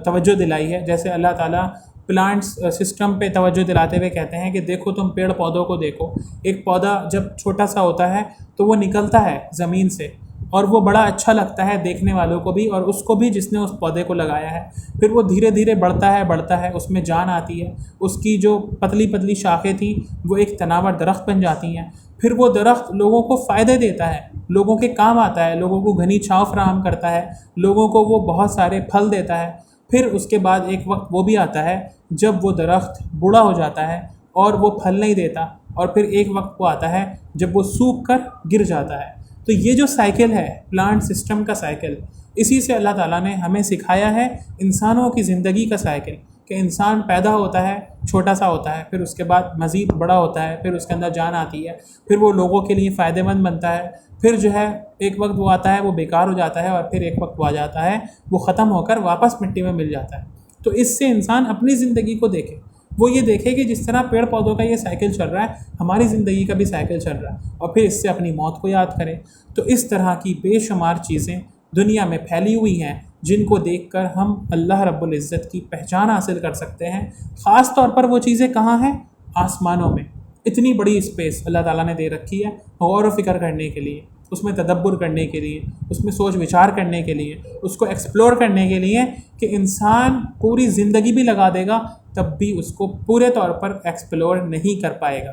توجہ دلائی ہے. جیسے اللہ تعالیٰ پلانٹس سسٹم پہ توجہ دلاتے ہوئے کہتے ہیں کہ دیکھو تم پیڑ پودوں کو دیکھو. ایک پودا جب چھوٹا سا ہوتا ہے تو وہ نکلتا ہے زمین سے، اور وہ بڑا اچھا لگتا ہے دیکھنے والوں کو بھی اور اس کو بھی جس نے اس پودے کو لگایا ہے. پھر وہ دھیرے دھیرے بڑھتا ہے، اس میں جان آتی ہے. اس کی جو پتلی پتلی شاخیں تھیں وہ ایک تناور درخت بن جاتی ہیں. پھر وہ درخت لوگوں کو فائدے دیتا ہے، لوگوں کے کام آتا ہے، لوگوں کو گھنی چھاؤں فراہم کرتا ہے، لوگوں کو وہ بہت سارے پھل دیتا ہے. پھر اس کے بعد ایک وقت وہ بھی آتا ہے جب وہ درخت بوڑھا ہو جاتا ہے اور وہ پھل نہیں دیتا، اور پھر ایک وقت وہ آتا ہے جب وہ سوکھ کر گر جاتا ہے. تو یہ جو سائیکل ہے پلانٹ سسٹم کا سائیکل، اسی سے اللہ تعالیٰ نے ہمیں سکھایا ہے انسانوں کی زندگی کا سائیکل، کہ انسان پیدا ہوتا ہے چھوٹا سا ہوتا ہے، پھر اس کے بعد مزید بڑا ہوتا ہے، پھر اس کے اندر جان آتی ہے، پھر وہ لوگوں کے لیے فائدہ مند بنتا ہے. پھر جو ہے ایک وقت وہ آتا ہے وہ بیکار ہو جاتا ہے، اور پھر ایک وقت وہ آ جاتا ہے وہ ختم ہو کر واپس مٹی میں مل جاتا ہے. تو اس سے انسان اپنی زندگی کو دیکھے، وہ یہ دیکھے کہ جس طرح پیڑ پودوں کا یہ سائیکل چل رہا ہے ہماری زندگی کا بھی سائیکل چل رہا ہے، اور پھر اس سے اپنی موت کو یاد کرے. تو اس طرح کی بے شمار چیزیں دنیا میں پھیلی ہوئی ہیں جن کو دیکھ کر ہم اللہ رب العزت کی پہچان حاصل کر سکتے ہیں. خاص طور پر وہ چیزیں کہاں ہیں؟ آسمانوں میں. اتنی بڑی اسپیس اللہ تعالیٰ نے دے رکھی ہے غور و فکر کرنے کے لیے، اس میں تدبر کرنے کے لیے، اس میں سوچ وچار کرنے کے لیے، اس کو ایکسپلور کرنے کے لیے، کہ انسان پوری زندگی بھی لگا دے گا تب بھی اس کو پورے طور پر ایکسپلور نہیں کر پائے گا.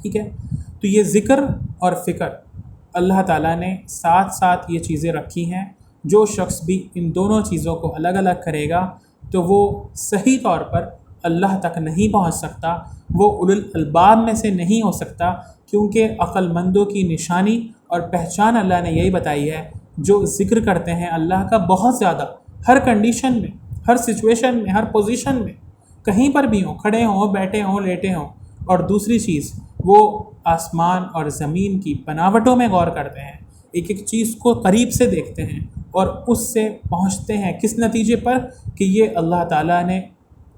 ٹھیک ہے، تو یہ ذکر اور فکر اللہ تعالیٰ نے ساتھ ساتھ یہ چیزیں رکھی ہیں. جو شخص بھی ان دونوں چیزوں کو الگ الگ کرے گا تو وہ صحیح طور پر اللہ تک نہیں پہنچ سکتا، وہ اولو الالباب میں سے نہیں ہو سکتا، کیونکہ عقل مندوں کی نشانی اور پہچان اللہ نے یہی بتائی ہے جو ذکر کرتے ہیں اللہ کا بہت زیادہ، ہر کنڈیشن میں، ہر سچویشن میں، ہر پوزیشن میں، کہیں پر بھی ہوں، کھڑے ہوں، بیٹھے ہوں، لیٹے ہوں. اور دوسری چیز وہ آسمان اور زمین کی بناوٹوں میں غور کرتے ہیں، ایک ایک چیز کو قریب سے دیکھتے ہیں اور اس سے پہنچتے ہیں کس نتیجے پر کہ یہ اللہ تعالیٰ نے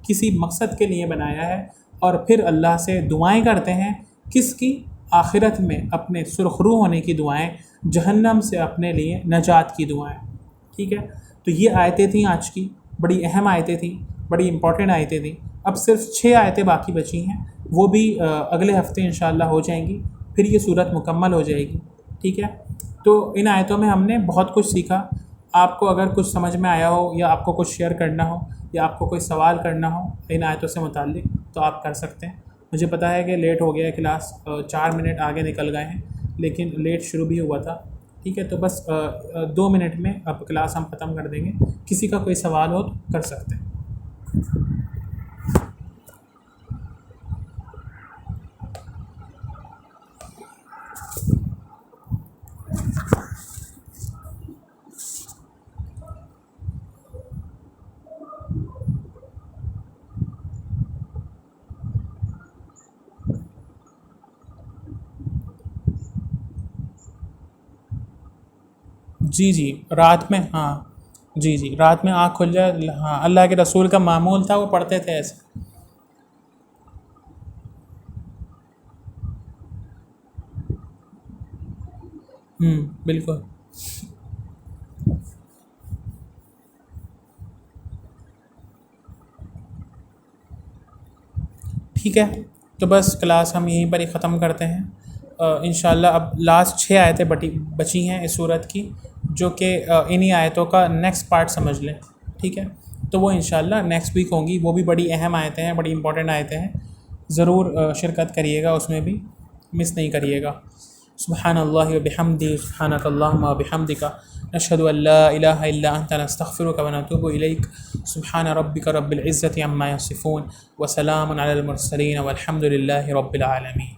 کسی مقصد کے لیے بنایا ہے. اور پھر اللہ سے دعائیں کرتے ہیں، کس کی؟ آخرت میں اپنے سرخرو ہونے کی دعائیں، جہنم سے اپنے لیے نجات کی دعائیں. ٹھیک ہے، تو یہ آیتیں تھیں آج کی، بڑی اہم آیتیں تھیں، بڑی امپورٹنٹ آیتیں تھیں. اب صرف 6 آیتیں باقی بچی ہیں، وہ بھی اگلے ہفتے انشاءاللہ ہو جائیں گی، پھر یہ صورت مکمل ہو جائے گی. ٹھیک ہے، تو ان آیتوں میں ہم نے بہت کچھ سیکھا. آپ کو اگر کچھ سمجھ میں آیا ہو یا آپ کو کچھ شیئر کرنا ہو یا آپ کو کوئی سوال کرنا ہو ان آیتوں سے متعلق تو آپ کر سکتے ہیں. مجھے پتہ ہے کہ لیٹ ہو گیا ہے، کلاس 4 منٹ آگے نکل گئے ہیں، لیکن لیٹ شروع بھی ہوا تھا. ٹھیک ہے، تو بس 2 منٹ میں اب کلاس ہم ختم کر دیں گے. کسی کا کوئی سوال ہو تو کر سکتے ہیں. جی رات میں، ہاں جی رات میں آنکھ کھل جائے، ہاں اللہ کے رسول کا معمول تھا، وہ پڑھتے تھے ایسے. بالکل. ٹھیک ہے، تو بس کلاس ہم یہیں پر ہی ختم کرتے ہیں انشاءاللہ. اب لاسٹ 6 آیتیں بچی ہیں اس صورت کی، جو کہ انہی آیتوں کا نیکسٹ پارٹ سمجھ لیں. ٹھیک ہے، تو وہ انشاءاللہ نیکسٹ ویک ہوں گی. وہ بھی بڑی اہم آیتیں ہیں، بڑی امپورٹنٹ آیتیں ہیں. ضرور شرکت کریے گا، اس میں بھی مس نہیں کریے گا. سبحان اللہ و بحمدہ، سبحانک اللہم و بحمدک، نشہد ان لا الہ الا انت، نستغفرک و نتوب الیک. سبحان ربک رب العزۃ عما یصفون وسلام علی المرسلین والحمد للہ رب العالمین.